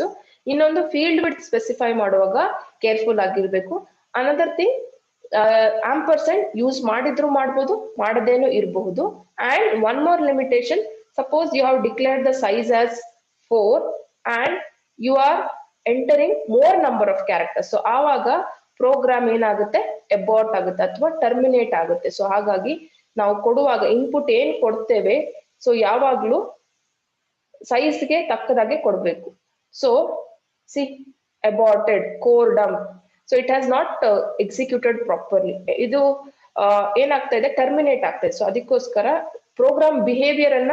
ಇನ್ನೊಂದು ಫೀಲ್ಡ್ ವಿಡ್ತ್ ಸ್ಪೆಸಿಫೈ ಮಾಡುವಾಗ ಕೇರ್ಫುಲ್ ಆಗಿರ್ಬೇಕು. ಅನದರ್ ಥಿಂಗ್, ಆಂಪರ್ಸೆಂಟ್ ಯೂಸ್ ಮಾಡಿದ್ರು ಮಾಡ್ಬೋದು, ಮಾಡದೇನು ಇರಬಹುದು. And one more limitation, suppose you have declared the size as 4 and you are entering more number of characters. So ಆವಾಗ program ಏನಾಗುತ್ತೆ abort ಆಗುತ್ತೆ ಅಥವಾ ಟರ್ಮಿನೇಟ್ ಆಗುತ್ತೆ. ಸೊ ಹಾಗಾಗಿ ನಾವು ಕೊಡುವಾಗ ಇನ್ಪುಟ್ ಏನ್ ಕೊಡ್ತೇವೆ ಸೊ ಯಾವಾಗ್ಲೂ ಸೈಜ್ಗೆ ತಕ್ಕದಾಗೆ ಕೊಡಬೇಕು. So see aborted core dump, so it has not executed properly. ಇದು ಏನಾಗ್ತಾ ಇದೆ ಟರ್ಮಿನೇಟ್ ಆಗ್ತಾ ಇದೆ. ಸೊ ಅದಕ್ಕೋಸ್ಕರ ಪ್ರೋಗ್ರಾಮ್ ಬಿಹೇವಿಯರ್ ಅನ್ನ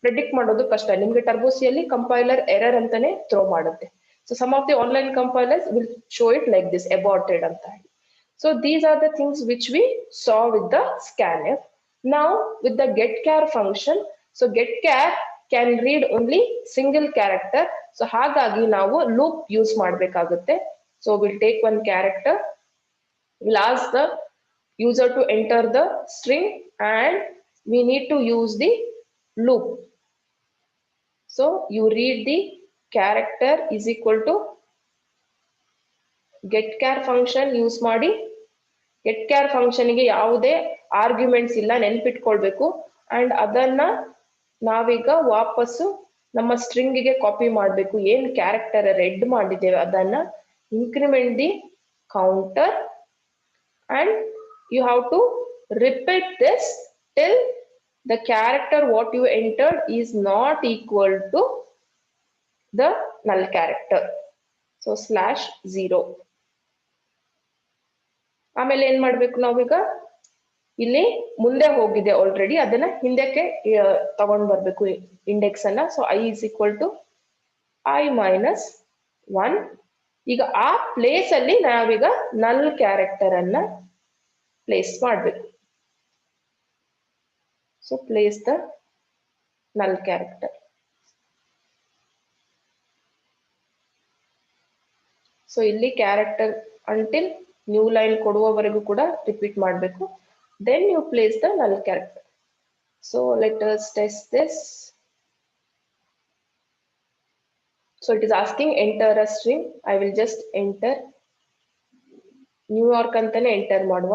ಪ್ರೆಡಿಕ್ಟ್ ಮಾಡೋದು ಕಷ್ಟ. ನಿಮ್ಗೆ ಟರ್ಬೋಸಿಯಲ್ಲಿ ಕಂಪೈಲರ್ ಎರರ್ ಅಂತಾನೆ ಥ್ರೋ ಮಾಡುತ್ತೆ. So some of the online compilers will show it like this aborted ಅಂತ ಹೇಳಿ. So these are the things which we saw with the scanf. Now with the getChar function, so getChar can read only single character. So ಹಾಗಾಗಿ ನಾವು loop use ಮಾಡಬೇಕಾಗುತ್ತೆ. So we'll take one character, we'll ask the user to enter the string and we need to use the loop. So you read the character is equal to getChar function use ಮಾಡಿ. getChar function ಗೆ ಯಾವುದೇ arguments ಇಲ್ಲ, ನೆನ್ಪಿಟ್ಕೊಳ್ಬೇಕು. And ಅದನ್ನ ನಾವೀಗ ವಾಪಸ್ಸು ನಮ್ಮ string ಗೆ copy ಮಾಡಬೇಕು. ಏನ್ ಕ್ಯಾರೆಕ್ಟರ್ ರೆಡ್ ಮಾಡಿದ್ದೇವೆ ಅದನ್ನ increment the counter and you have to repeat this till the character what you entered is not equal to the null character. So /0. ಆಮೇಲೆ ಏನ್ ಮಾಡ್ಬೇಕು ನಾವೀಗ ಇಲ್ಲಿ ಮುಂದೆ ಹೋಗಿದೆ ಆಲ್ರೆಡಿ, ಅದನ್ನ ಹಿಂದಕ್ಕೆ ತಗೊಂಡ್ ಬರ್ಬೇಕು ಇಂಡೆಕ್ಸ್ ಅನ್ನ. So I is equal to I-1. ಈಗ ಆ ಪ್ಲೇಸ್ ಅಲ್ಲಿ ನಾವೀಗ ನಲ್ ಕ್ಯಾರೆಕ್ಟರ್ ಅನ್ನ ಪ್ಲೇಸ್ ಮಾಡ್ಬೇಕು. So place the null character. So ಇಲ್ಲಿ ಕ್ಯಾರೆಕ್ಟರ್ ಅಂಟಿಲ್ ನ್ಯೂ ಲೈನ್ ಕೊಡುವವರೆಗೂ ಕೂಡ ರಿಪೀಟ್ ಮಾಡಬೇಕು. Then you place the null character. So let us test this. So it is asking enter a string. I will just enter New York ಅಂತಾನೆ enter ಮಾಡುವ.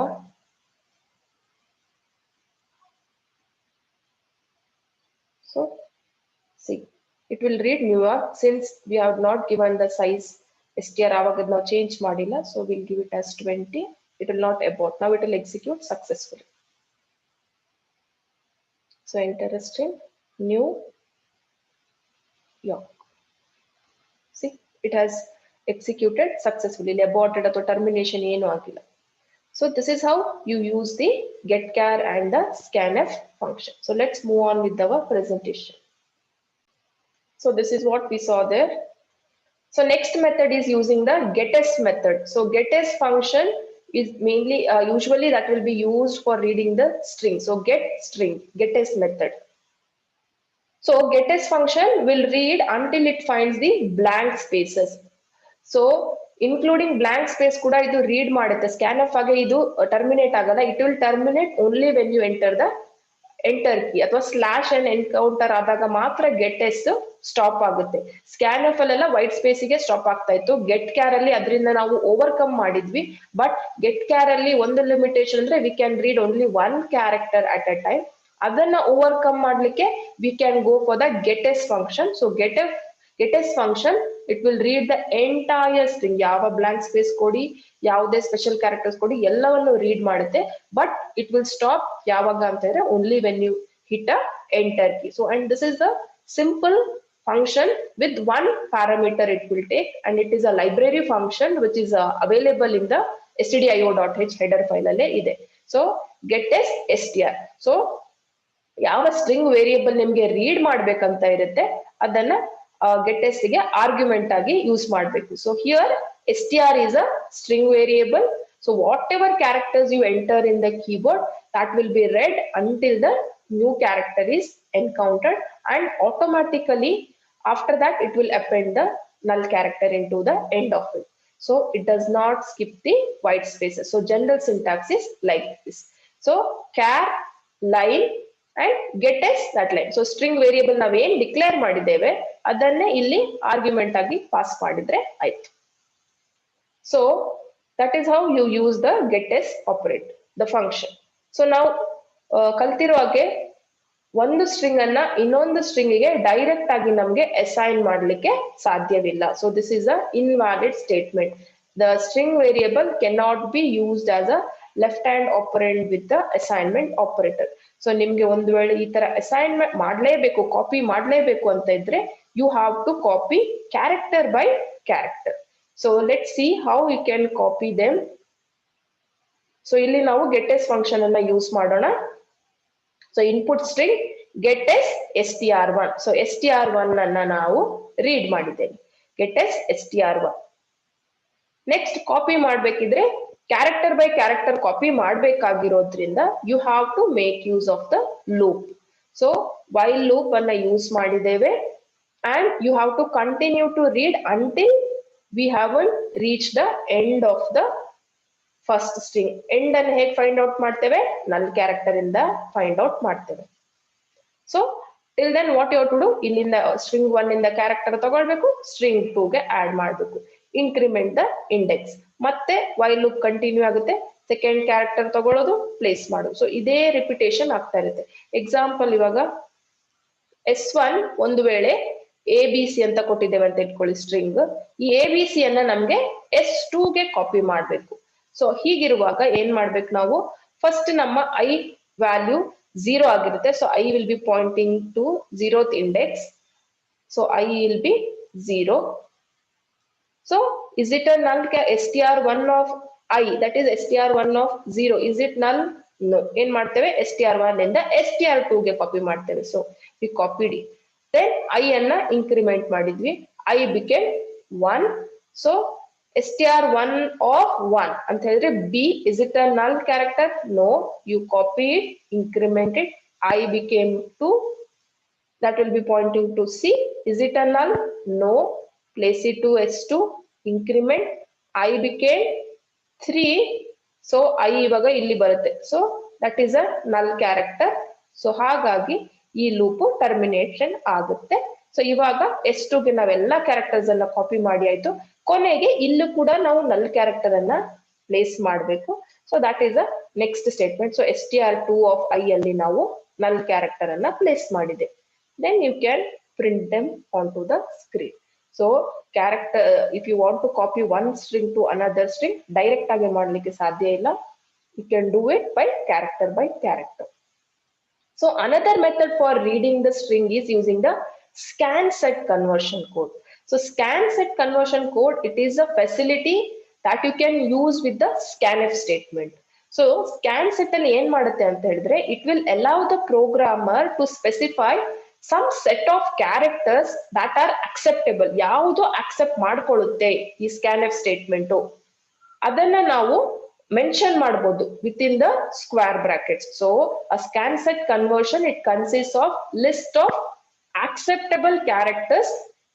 So see, it will read New York since we have not given the size str ಆವಾಗ ನಾವು change ಮಾಡಿಲ್ಲ. So we'll give it as 20. It will not abort. Now it will execute successfully. So enter a string New York. See, it has executed successfully. Aborted ಅಥವಾ termination ಏನು ಆಗಿಲ್ಲ. So this is how you use the getChar and the scanf function. So let's move on with our presentation. So this is what we saw there. So next method is using the getS method. So getS function is mainly usually that will be used for reading the string. So get string, getS method. So getS function will read until it finds the blank spaces. So including blank space kuda idu read ಮಾಡುತ್ತೆ. scanf ಆಗಿ ಇದು terminate ಆಗಲ್ಲ. It will terminate only when you enter the enter key ಅಥವಾ slash and encounter ಆದಾಗ ಮಾತ್ರ getS stop ಆಗುತ್ತೆ. scanf ಅಲ್ಲೆಲ್ಲ white space ಗೆ ಸ್ಟಾಪ್ ಆಗ್ತಾ ಇತ್ತು. getChar ಅಲ್ಲಿ ಅದರಿಂದ ನಾವು ಓವರ್ಕಮ್ ಮಾಡಿದ್ವಿ. ಬಟ್ getChar ಅಲ್ಲಿ ಒಂದು ಲಿಮಿಟೇಷನ್ ಅಂದ್ರೆ we can read only one character at a time. ಅದನ್ನ ಓವರ್ಕಮ್ ಮಾಡ್ಲಿಕ್ಕೆ we can go for the getS function. So getS function it will read the entire string. ಯಾವ ಬ್ಲಾಂಕ್ ಸ್ಪೇಸ್ ಕೊಡಿ, ಯಾವುದೇ special characters ಕೊಡಿ, ಎಲ್ಲವನ್ನು read ಮಾಡುತ್ತೆ. But it will stop ಯಾವಾಗ ಅಂತ ಹೇಳಿದ್ರೆ only when you hit a enter key. So and this is the simple function with one parameter it will take, and it is a library function which is available in the stdio.h header file alle ide. So getS str. So ಯಾವ string variable ನಿಮ್ಗೆ read ಮಾಡ್ಬೇಕಂತ ಇರುತ್ತೆ ಅದನ್ನ getS ಗೆ argument ಆಗಿ use ಮಾಡಬೇಕು. So here str is a string variable. So whatever characters you enter in the keyboard, that will be read until the new character is encountered, and automatically after that it will append the null character into the end of it. So it does not skip the white spaces. So general syntax is like this. So char line and getS that line. So string variable ನಾವೇನ್ declare ಮಾಡಿದ್ದೇವೆ ಅದನ್ನೇ ಇಲ್ಲಿ argument ಆಗಿ pass ಮಾಡಿದ್ರೆ ಆಯ್ತು. So that is how you use the getS operate, the function. So ನಾವು ಕಲ್ತಿರೋ ಹಾಗೆ ಒಂದು ಸ್ಟ್ರಿಂಗ್ ಅನ್ನ ಇನ್ನೊಂದು ಸ್ಟ್ರಿಂಗ್ ಗೆ ಡೈರೆಕ್ಟ್ ಆಗಿ ನಮ್ಗೆ ಅಸೈನ್ ಮಾಡ್ಲಿಕ್ಕೆ ಸಾಧ್ಯವಿಲ್ಲ. So this is a invalid statement. The string variable cannot be used as a left hand operand with the assignment operator. So ನಿಮ್ಗೆ ಒಂದು ವೇಳೆ ಈ ತರ ಅಸೈನ್ಮೆಂಟ್ ಮಾಡಲೇಬೇಕು, ಕಾಪಿ ಮಾಡಲೇಬೇಕು ಅಂತ ಇದ್ರೆ you have to copy character by character. So let's see how we can copy them. So ಇಲ್ಲಿ ನಾವು getS ಫಂಕ್ಷನ್ ಅನ್ನ ಯೂಸ್ ಮಾಡೋಣ. So input string getS str1. So str1 ಅನ್ನ ನಾವು ರೀಡ್ ಮಾಡಿದ್ದೇವೆ. getS str1. ನೆಕ್ಸ್ಟ್ ಕಾಪಿ ಮಾಡಬೇಕಿದ್ರೆ character by character copy ಮಾಡಬೇಕಾಗಿರೋದ್ರಿಂದ you have to make use of the loop. So while loop ಅನ್ನ ಯೂಸ್ ಮಾಡಿದ್ದೇವೆ and you have to continue to read until we haven't reach the end of the first string. End ಅನ್ನು ಹೇಗೆ find out ಮಾಡ್ತೇವೆ? Null character ಇಂದ find out ಮಾಡ್ತೇವೆ. So till then what you have to do, ಇಲ್ಲಿಂದ string 1 ಇಂದ character ತಗೊಳ್ಬೇಕು, string 2 ಗೆ add ಮಾಡಬೇಕು, increment the index. ಮತ್ತೆ while loop ಕಂಟಿನ್ಯೂ ಆಗುತ್ತೆ, ಸೆಕೆಂಡ್ ಕ್ಯಾರೆಕ್ಟರ್ ತಗೊಳ್ಳೋದು, ಪ್ಲೇಸ್ ಮಾಡೋದು. ಸೊ ಇದೇ ರಿಪಿಟೇಷನ್ ಆಗ್ತಾ ಇರುತ್ತೆ. ಎಕ್ಸಾಂಪಲ್ ಇವಾಗ S1 ಒಂದು ವೇಳೆ ABC ಅಂತ ಕೊಟ್ಟಿದ್ದೇವೆ ಅಂತ ಇಟ್ಕೊಳ್ಳಿ ಸ್ಟ್ರಿಂಗ್. ಈ ABC ಅನ್ನ ನಮ್ಗೆ S2 ಗೆ ಕಾಪಿ ಮಾಡಬೇಕು. ಸೊ ಹೀಗಿರುವಾಗ ಏನ್ ಮಾಡ್ಬೇಕು ನಾವು? ಫಸ್ಟ್ ನಮ್ಮ I ವ್ಯಾಲ್ಯೂ 0 ಆಗಿರುತ್ತೆ. So I will be pointing to 0th index. So I will be 0. So is it a null str1 of I, that is str1 of 0, is it null? No. ಏನ್ ಮಾಡ್ತೇವೆ? str1 ಇಂದ str2 ಗೆ copy ಮಾಡ್ತೇವೆ. So we copied it. Then I ಅನ್ನ increment ಮಾಡಿದ್ವಿ, I became 1. So str1 of 1 ಅಂತ ಹೇಳಿದ್ರೆ B, is it a null character? No. You copy it, increment it, I became 2, that will be pointing to C. Is it a null? No. Place it to S2, increment, I became 3. So I ಇವಾಗ ಇಲ್ಲಿ ಬರುತ್ತೆ. So that is a null character. So ಹಾಗಾಗಿ ಈ loop termination ಆಗುತ್ತೆ. So ಇವಾಗ S2 ಗೆ ನಾವೆಲ್ಲ characters ಅನ್ನ ಕಾಪಿ ಮಾಡಿ ಆಯ್ತು. ಕೊನೆಗೆ ಇಲ್ಲೂ ಕೂಡ ನಾವು ನಲ್ ಕ್ಯಾರೆಕ್ಟರ್ ಅನ್ನ ಪ್ಲೇಸ್ ಮಾಡಬೇಕು. So that is a next statement. So str2 of I ಅಲ್ಲಿ ನಾವು ನಲ್ ಕ್ಯಾರೆಕ್ಟರ್ ಅನ್ನ ಪ್ಲೇಸ್ ಮಾಡಿದೆ. Then you can print them onto the screen. So character, if you want to copy one string to another string, direct ಆಗಿ ಮಾಡಲಿಕ್ಕೆ ಸಾಧ್ಯ ಇಲ್ಲ. You can do it by character. So another method for reading the string is using the scan set conversion code. So scan set conversion code, it is a facility that you can use with the scanf statement. So scan set ಅಲ್ಲಿ ಏನ್ ಮಾಡುತ್ತೆ ಅಂತ ಹೇಳಿದ್ರೆ, it will allow the programmer to specify some set of characters that are acceptable. ಯಾವುದು accept ಮಾಡ್ಕೊಳ್ಳುತ್ತೆ ಈ scanf statement, ಅದನ್ನ ನಾವು mention ಮಾಡಬಹುದು within the square brackets. So a scan set conversion, it consists of list of acceptable characters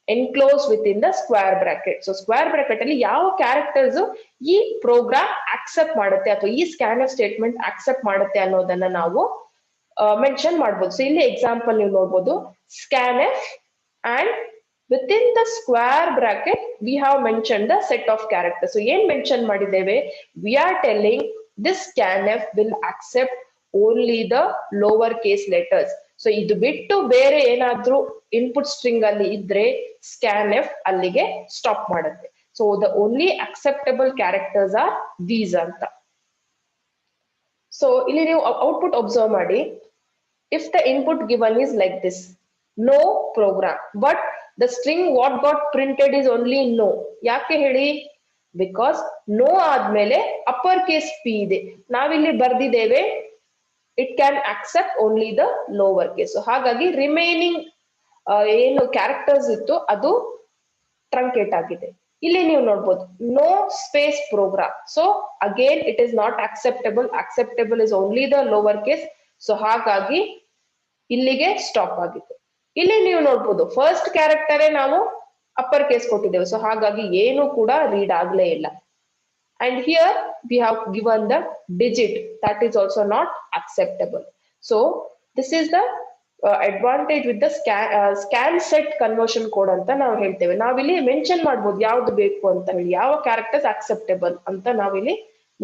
enclosed within the square bracket. So square bracket ಅಲ್ಲಿ ಯಾವ characters ಈ program accept ಮಾಡುತ್ತೆ ಅಥವಾ ಈ scanf statement accept ಮಾಡುತ್ತೆ ಅನ್ನೋದನ್ನ ನಾವು ಮೆನ್ಷನ್ ಮಾಡಬಹುದು. ಸೊ ಇಲ್ಲಿ ಎಕ್ಸಾಂಪಲ್ ನೀವು ನೋಡಬಹುದು, scanf and within the square bracket we have mentioned the set of characters. So ಏನ್ ಮೆನ್ಷನ್ ಮಾಡಿದ್ದೇವೆ? We are telling this scanf will accept only the lower case letters. So ಇದು ಬಿಟ್ಟು ಬೇರೆ ಏನಾದ್ರೂ ಇನ್ಪುಟ್ ಸ್ಟ್ರಿಂಗ್ ಅಲ್ಲಿ ಇದ್ರೆ scanf ಅಲ್ಲಿಗೆ stop ಮಾಡುತ್ತೆ. So the only acceptable characters are these ಅಂತ. ಸೊ ಇಲ್ಲಿ ನೀವು ಔಟ್ಪುಟ್ ಅಬ್ಸರ್ವ್ ಮಾಡಿ. If the input given is like this, no program, but the string what got printed is only no. ಯಾಕೆ ಹೇಳಿ? Because no ಆದ್ಮೇಲೆ upper case P ಇದೆ, ನಾವಿಲ್ಲಿ ಬರ್ದಿದ್ದೇವೆ it can accept only the lower case. So ಹಾಗಾಗಿ remaining ಏನು characters ಇತ್ತು ಅದು truncate ಆಗಿದೆ. ಇಲ್ಲಿ ನೀವು ನೋಡ್ಬೋದು no space program. So again it is not acceptable is only the lower case. So ಹಾಗಾಗಿ ಇಲ್ಲಿಗೆ ಸ್ಟಾಪ್ ಆಗಿದೆ. ಇಲ್ಲಿ ನೀವು ನೋಡ್ಬೋದು ಫಸ್ಟ್ ಕ್ಯಾರೆಕ್ಟರೇ ನಾವು ಅಪ್ಪರ್ ಕೇಸ್ ಕೊಟ್ಟಿದ್ದೇವೆ. ಸೊ ಹಾಗಾಗಿ ಏನು ಕೂಡ ರೀಡ್ ಆಗ್ಲೇ ಇಲ್ಲ. And here we have given the digit, that is also not acceptable. So this is the advantage with the scan set conversion code ಅಂತ ನಾವು ಹೇಳ್ತೇವೆ. ನಾವಿಲ್ಲಿ ಮೆನ್ಷನ್ ಮಾಡ್ಬೋದು ಯಾವ್ದು ಬೇಕು ಅಂತ ಹೇಳಿ, ಯಾವ ಕ್ಯಾರೆಕ್ಟರ್ಸ್ ಅಕ್ಸೆಪ್ಟಬಲ್ ಅಂತ ನಾವಿಲ್ಲಿ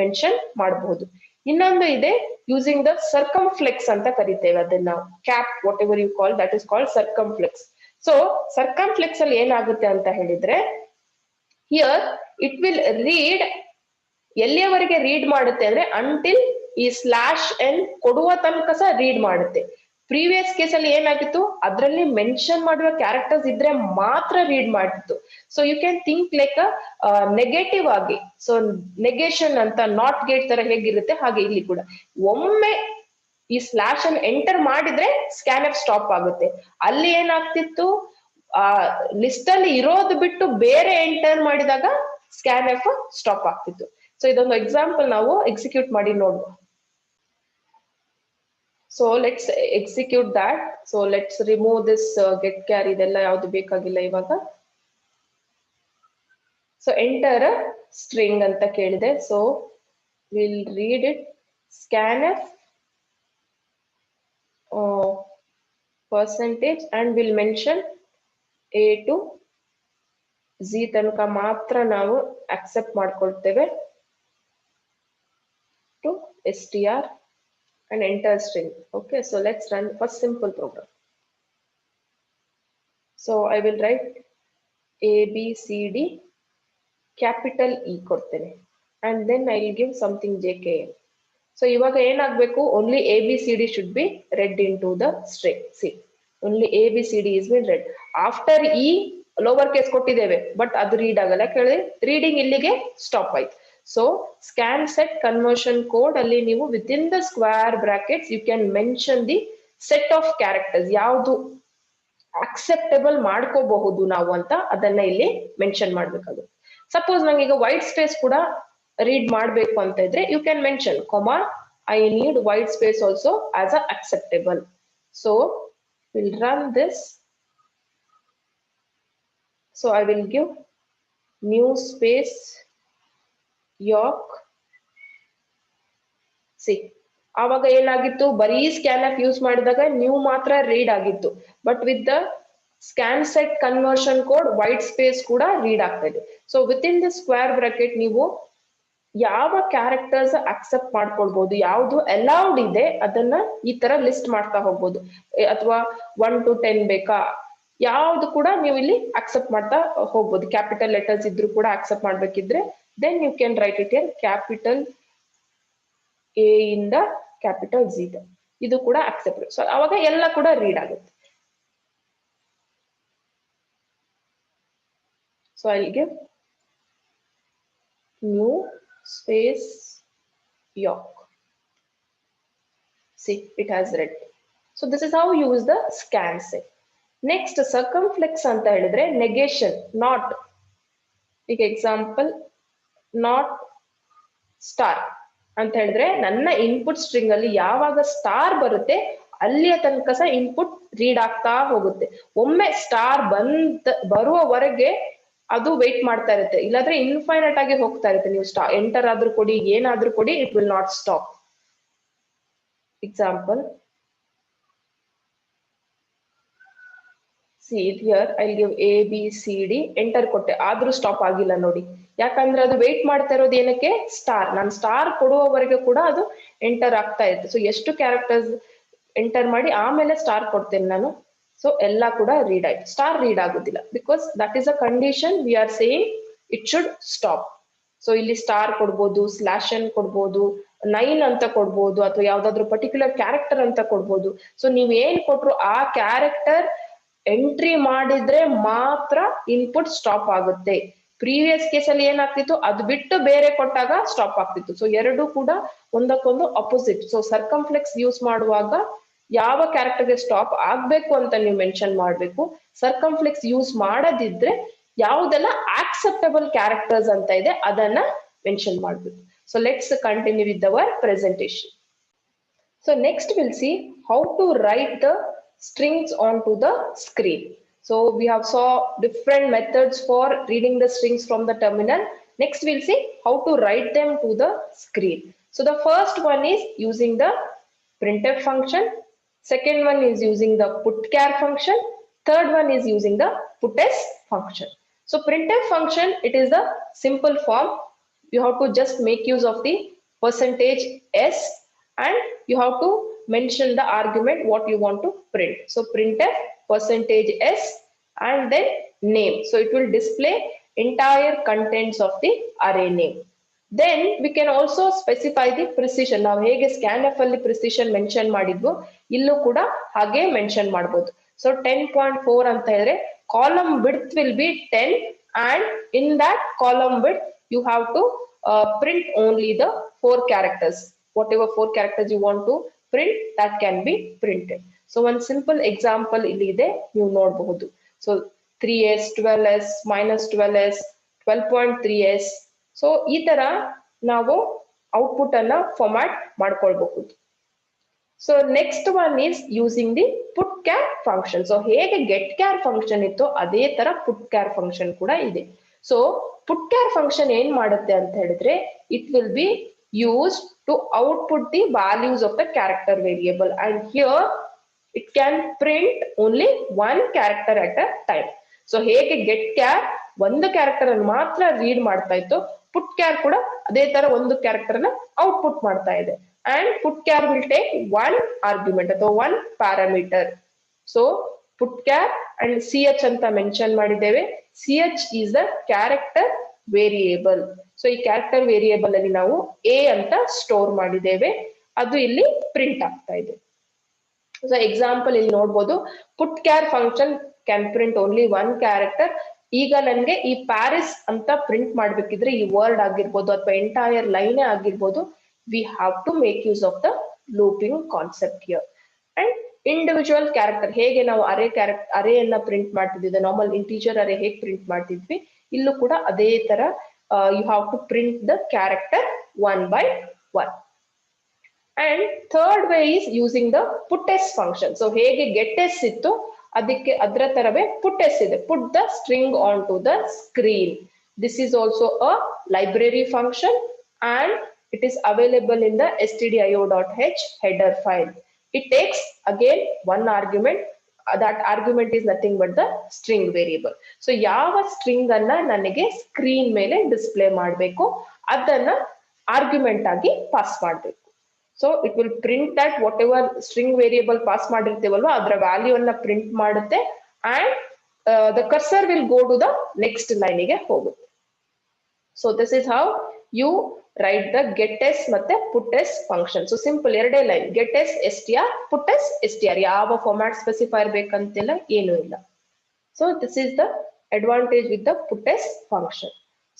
ಮೆನ್ಷನ್ ಮಾಡಬಹುದು. ಇನ್ನೊಂದು ಇದೆ ಯೂಸಿಂಗ್ ದ ಸರ್ಕಮ್ಫ್ಲೆಕ್ಸ್ ಅಂತ ಕರಿತೇವೆ ಅದನ್ನ, cap whatever you call, that is called circumflex. So circumflex ಅಲ್ಲಿ ಏನಾಗುತ್ತೆ ಅಂತ ಹೇಳಿದ್ರೆ, Here it will read ಎಲ್ಲಿಯವರೆಗೆ ರೀಡ್ ಮಾಡುತ್ತೆ ಅಂದ್ರೆ ಅಂಟಿಲ್ ಈ ಸ್ಲಾಶ್ ಎನ್ ಕೊಡುವ ತನಕ ಸಹ ರೀಡ್ ಮಾಡುತ್ತೆ. ಪ್ರೀವಿಯಸ್ ಕೇಸಲ್ಲಿ ಏನಾಗಿತ್ತು, ಅದರಲ್ಲಿ ಮೆನ್ಷನ್ ಮಾಡುವ ಕ್ಯಾರೆಕ್ಟರ್ಸ್ ಇದ್ರೆ ಮಾತ್ರ ರೀಡ್ ಮಾಡ್ತಿತ್ತು. So you can think like negative ಆಗಿ. ಸೊ ನೆಗೇಷನ್ ಅಂತ ನಾಟ್ ಗೇಟ್ ತರ ಹೇಗಿರುತ್ತೆ ಹಾಗೆ ಇಲ್ಲಿ ಕೂಡ ಒಮ್ಮೆ ಈ ಸ್ಲಾಶ್ ಅನ್ನು ಎಂಟರ್ ಮಾಡಿದ್ರೆ ಸ್ಕ್ಯಾನ್ ಎಫ್ ಸ್ಟಾಪ್ ಆಗುತ್ತೆ. ಅಲ್ಲಿ ಏನಾಗ್ತಿತ್ತು, ಲಿಸ್ಟ್ ಅಲ್ಲಿ ಇರೋದು ಬಿಟ್ಟು ಬೇರೆ ಎಂಟರ್ ಮಾಡಿದಾಗ ಸ್ಕ್ಯಾನ್ ಎಫ್ ಸ್ಟಾಪ್ ಆಗ್ತಿತ್ತು. ಸೊ ಇದೊಂದು ಎಕ್ಸಾಂಪಲ್ ನಾವು ಎಕ್ಸಿಕ್ಯೂಟ್ ಮಾಡಿ ನೋಡುವ. So let's execute that. So let's remove this ಗೆಟ್ ಕ್ಯಾರ್, ಇದೆಲ್ಲ ಯಾವ್ದು ಬೇಕಾಗಿಲ್ಲ ಇವಾಗ. ಸೊ ಎಂಟರ್ ಸ್ಟ್ರಿಂಗ್ ಅಂತ ಕೇಳಿದೆ. So will read it scanf percentage and will mention A to Z ತನಕ ಮಾತ್ರ ನಾವು accept ಮಾಡ್ಕೊಳ್ತೇವೆ to str and enter string. Okay, so let's run first simple program. So I will write A B C D capital E ಕೊಡ್ತೇನೆ and then I will give something JKM. So ಇವಾಗ ಏನಾಗಬೇಕು, only ABCD should be read into the string. See, only ABCD is been read. After E lower case ಕೊಟ್ಟಿದ್ದೇವೆ but ಅದು read ಆಗಲ್ಲ. ಕೇಳಿ reading ಇಲ್ಲಿಗೆ stop ಆಯ್ತು. So scan set conversion code ಅಲ್ಲಿ ನೀವು with in the square brackets you can mention the set of characters, ಯಾವುದು acceptable ಮಾಡ್ಕೋಬಹುದು ನಾವು ಅಂತ ಅದನ್ನ ಇಲ್ಲಿ ಮೆನ್ಷನ್ ಮಾಡ್ಬೇಕಾಗುತ್ತೆ. ಸಪೋಸ್ ನಂಗೆ ಈಗ ವೈಟ್ ಸ್ಪೇಸ್ ಕೂಡ ರೀಡ್ ಮಾಡಬೇಕು ಅಂತ ಇದ್ರೆ you can mention comma I need white space also as a acceptable. So we'll run this. So I will give new space York. See, ಆವಾಗ ಏನಾಗಿತ್ತು, ಬರೀ ಸ್ಕ್ಯಾನ್ ಆಫ್ ಯೂಸ್ ಮಾಡಿದಾಗ ನ್ಯೂ ಮಾತ್ರ read ಆಗಿತ್ತು. But with the scan set conversion code white space ಕೂಡ read ಆಗ್ತಾ ಇದೆ. So with in the square bracket ನೀವು ಯಾವ ಕ್ಯಾರೆಕ್ಟರ್ಸ್ ಅಕ್ಸೆಪ್ಟ್ ಮಾಡ್ಕೊಳ್ಬಹುದು, ಯಾವ್ದು ಅಲೌಡ್ ಇದೆ ಅದನ್ನ ಈ ತರ ಲಿಸ್ಟ್ ಮಾಡ್ತಾ ಹೋಗ್ಬೋದು. ಅಥವಾ 1 to 10 ಬೇಕಾ, ಯಾವ್ದು ಕೂಡ ನೀವು ಇಲ್ಲಿ ಅಕ್ಸೆಪ್ಟ್ ಮಾಡ್ತಾ ಹೋಗ್ಬೋದು. ಕ್ಯಾಪಿಟಲ್ ಲೆಟರ್ಸ್ ಇದ್ರು ಕೂಡ ಅಕ್ಸೆಪ್ಟ್ ಮಾಡ್ಬೇಕಿದ್ರೆ then you can write it here capital A ಇಂದ ಕ್ಯಾಪಿಟಲ್ ಜಿ, ಇದು ಕೂಡ ಅಕ್ಸೆಪ್ಟ್. ಸೊ ಅವಾಗ ಎಲ್ಲ ಕೂಡ ರೀಡ್ ಆಗುತ್ತೆ. So I give new space York. See, it has read. So this is how you use the scan set. Next, circumflex anta helidre negation, not. Like example, not star anta helidre nanna input string alli yavaga star barutte alliya tanaka sa input read ಆಗ್ತಾ ಹೋಗುತ್ತೆ. ಒಮ್ಮೆ star ಬರುವವರೆಗೆ ಅದು wait ಮಾಡ್ತಾ ಇರುತ್ತೆ, ಇಲ್ಲಾಂದ್ರೆ infinite ಆಗಿ ಹೋಗ್ತಾ ಇರುತ್ತೆ. ನೀವು ಎಂಟರ್ ಆದ್ರೂ ಕೊಡಿ, ಏನಾದ್ರೂ ಕೊಡಿ, it will not stop. Example, see here I give ABCD, enter ಕೊಟ್ಟೆ ಆದ್ರೂ ಸ್ಟಾಪ್ ಆಗಿಲ್ಲ ನೋಡಿ. ಯಾಕಂದ್ರೆ ಅದು ವೇಟ್ ಮಾಡ್ತಾ ಇರೋದು ಏನಕ್ಕೆ, ಸ್ಟಾರ್. ನಾನು ಸ್ಟಾರ್ ಕೊಡುವವರೆಗೆ ಕೂಡ ಅದು ಎಂಟರ್ ಆಗ್ತಾ ಇರುತ್ತೆ. ಸೊ ಎಷ್ಟು ಕ್ಯಾರೆಕ್ಟರ್ಸ್ ಎಂಟರ್ ಮಾಡಿ ಆಮೇಲೆ ಸ್ಟಾರ್ ಕೊಡ್ತೇನೆ ನಾನು. ಸೊ ಎಲ್ಲ ಕೂಡ ರೀಡ್ ಆಯ್ತು, ಸ್ಟಾರ್ ರೀಡ್ ಆಗುದಿಲ್ಲ because that is a condition we are saying it should stop. So ಇಲ್ಲಿ ಸ್ಟಾರ್ ಕೊಡ್ಬೋದು, ಸ್ಲಾಶ್ ಅನ್ ಕೊಡ್ಬೋದು, 9 ಅಂತ ಕೊಡ್ಬೋದು, ಅಥವಾ ಯಾವ್ದಾದ್ರು ಪರ್ಟಿಕ್ಯುಲರ್ ಕ್ಯಾರೆಕ್ಟರ್ ಅಂತ ಕೊಡ್ಬೋದು. ಸೊ ನೀವ್ ಏನ್ ಕೊಟ್ರು ಆ ಕ್ಯಾರೆಕ್ಟರ್ ಎಂಟ್ರಿ ಮಾಡಿದ್ರೆ ಮಾತ್ರ ಇನ್ಪುಟ್ ಸ್ಟಾಪ್ ಆಗುತ್ತೆ. ಪ್ರೀವಿಯಸ್ ಕೇಸ್ ಅಲ್ಲಿ ಏನಾಗ್ತಿತ್ತು, ಅದು ಬಿಟ್ಟು ಬೇರೆ ಕೊಟ್ಟಾಗ ಸ್ಟಾಪ್ ಆಗ್ತಿತ್ತು. ಸೊ ಎರಡು ಕೂಡ ಒಂದಕ್ಕೊಂದು ಅಪೋಸಿಟ್. ಸೊ ಸರ್ಕಂಫ್ಲೆಕ್ಸ್ ಯೂಸ್ ಮಾಡುವಾಗ ಯಾವ ಕ್ಯಾರೆಕ್ಟರ್ಗೆ ಸ್ಟಾಪ್ ಆಗ್ಬೇಕು ಅಂತ ನೀವು ಮೆನ್ಷನ್ ಮಾಡ್ಬೇಕು. ಸರ್ಕಂಫ್ಲೆಕ್ಸ್ ಯೂಸ್ ಮಾಡದಿದ್ರೆ ಯಾವುದೆಲ್ಲ ಆಕ್ಸೆಪ್ಟಬಲ್ ಕ್ಯಾರೆಕ್ಟರ್ಸ್ ಅಂತ ಇದೆ ಅದನ್ನ ಮೆನ್ಷನ್ ಮಾಡ್ಬೇಕು. So let's continue with our presentation. So next will see how to write the strings onto the screen. So we have saw different methods for reading the strings from the terminal. Next we'll see how to write them to the screen. So the first one is using the printf function. Second one is using the putchar function. Third one is using the puts function. So printf function, it is the simple form. You have to just make use of the %s and you have to mention the argument what you want to print. So printf %s and then name. So it will display entire contents of the array name. Then we can also specify the precision. ನಾವು ಹೇಗೆ scanf ಅಲ್ಲಿ precision mention ಮಾಡಿದ್ವು ಇಲ್ಲೂ ಕೂಡ ಹಾಗೆ mention ಮಾಡಬಹುದು. So 10.4 ಅಂತ ಹೇಳಿದ್ರೆ column width will be 10 and in that column width you have to print only the 4 characters. Whatever 4 characters you want to print, that can be printed. So one simple example ಇಲ್ಲಿ ಇದೆ, ನೀವು ನೋಡಬಹುದು. So 3s, 12s, minus 12s, 12.3s. So ಈ ತರ ನಾವು output ಅನ್ನ format ಮಾಡ್ಕೊಳ್ಬಹುದು. So next one is using the put char function. So ಹೇಗೆ ಗೆಟ್ ಕ್ಯಾರ್ ಫಂಕ್ಷನ್ ಇತ್ತು ಅದೇ ತರ ಪುಟ್ ಕ್ಯಾರ್ ಫಂಕ್ಷನ್ ಕೂಡ ಇದೆ. ಸೊ ಪುಟ್ ಕ್ಯಾರ್ ಫಂಕ್ಷನ್ ಏನ್ ಮಾಡುತ್ತೆ ಅಂತ ಹೇಳಿದ್ರೆ it will be used to output the values of the character variable, and here it can print only one character at a time. So ಹೇಗೆ get char ಒಂದು character ಅನ್ನು ಮಾತ್ರ read ಮಾಡ್ತಾ ಇತ್ತು, put char ಕೂಡ ಅದೇ ತರ ಒಂದು ಕ್ಯಾರೆಕ್ಟರ್ ಅನ್ನ ಔಟ್ಪುಟ್ ಮಾಡ್ತಾ ಇದೆ. And put char will take one argument ಅಥವಾ one parameter. So put char and ch ಅಂತ ಮೆನ್ಷನ್ ಮಾಡಿದ್ದೇವೆ. ch is the character variable. So ಈ ಕ್ಯಾರೆಕ್ಟರ್ ವೇರಿಯೇಬಲ್ ಅಲ್ಲಿ ನಾವು ಎ ಅಂತ ಸ್ಟೋರ್ ಮಾಡಿದ್ದೇವೆ, ಅದು ಇಲ್ಲಿ ಪ್ರಿಂಟ್ ಆಗ್ತಾ ಇದೆ. ಸೊ ಎಕ್ಸಾಂಪಲ್ ಇಲ್ಲಿ ನೋಡ್ಬೋದು, put char function can print only one character. ಈಗ ನನ್ಗೆ ಈ ಪ್ಯಾರಿಸ್ ಅಂತ ಪ್ರಿಂಟ್ ಮಾಡ್ಬೇಕಿದ್ರೆ ಈ ವರ್ಡ್ ಆಗಿರ್ಬೋದು ಅಥವಾ ಎಂಟೈರ್ ಲೈನ್ ಆಗಿರ್ಬೋದು, we have to make use of the looping concept here. And individual character ಹೇಗೆ ನಾವು ಅರೇಯನ್ನ ಪ್ರಿಂಟ್ ಮಾಡ್ತಿದ್ವಿ, ನಾರ್ಮಲ್ ಇಂಟೀಜರ್ ಅರೇ ಹೇಗೆ ಪ್ರಿಂಟ್ ಮಾಡ್ತಿದ್ವಿ, ಇಲ್ಲೂ ಕೂಡ ಅದೇ ತರ you have to print the character one by one. And third way is using the puts function. So ಹೇಗೆ getS ಇತ್ತು ಅದಕ್ಕೆ ಅದರ ತರವೇ puts ಇದೆ, put the string onto the screen. This is also a library function and it is available in the stdio.h header file. It takes again one argument. That argument is nothing but the string variable. So ಯಾವ string ಅನ್ನ ನನಗೆ screen ಮೇಲೆ display ಮಾಡಬೇಕು ಅದನ್ನ argument ಆಗಿ pass ಮಾಡಬೇಕು. So it will print that whatever string variable pass ಮಾಡಿರ್ತೀವಲ್ವ ಅದರ ವ್ಯಾಲ್ಯೂ ಅನ್ನ ಪ್ರಿಂಟ್ ಮಾಡುತ್ತೆ and the cursor will go to the next ಲೈನಿಗೆ ಹೋಗುತ್ತೆ. So this is how you write the getS ಮತ್ತೆ putS function. So simple ಎರಡೇ line, getS str, putS str. ಯಾವ format specifier ಬೇಕಂತಿಲ್ಲ, ಏನೂ ಇಲ್ಲ. So this is the advantage with the putS function.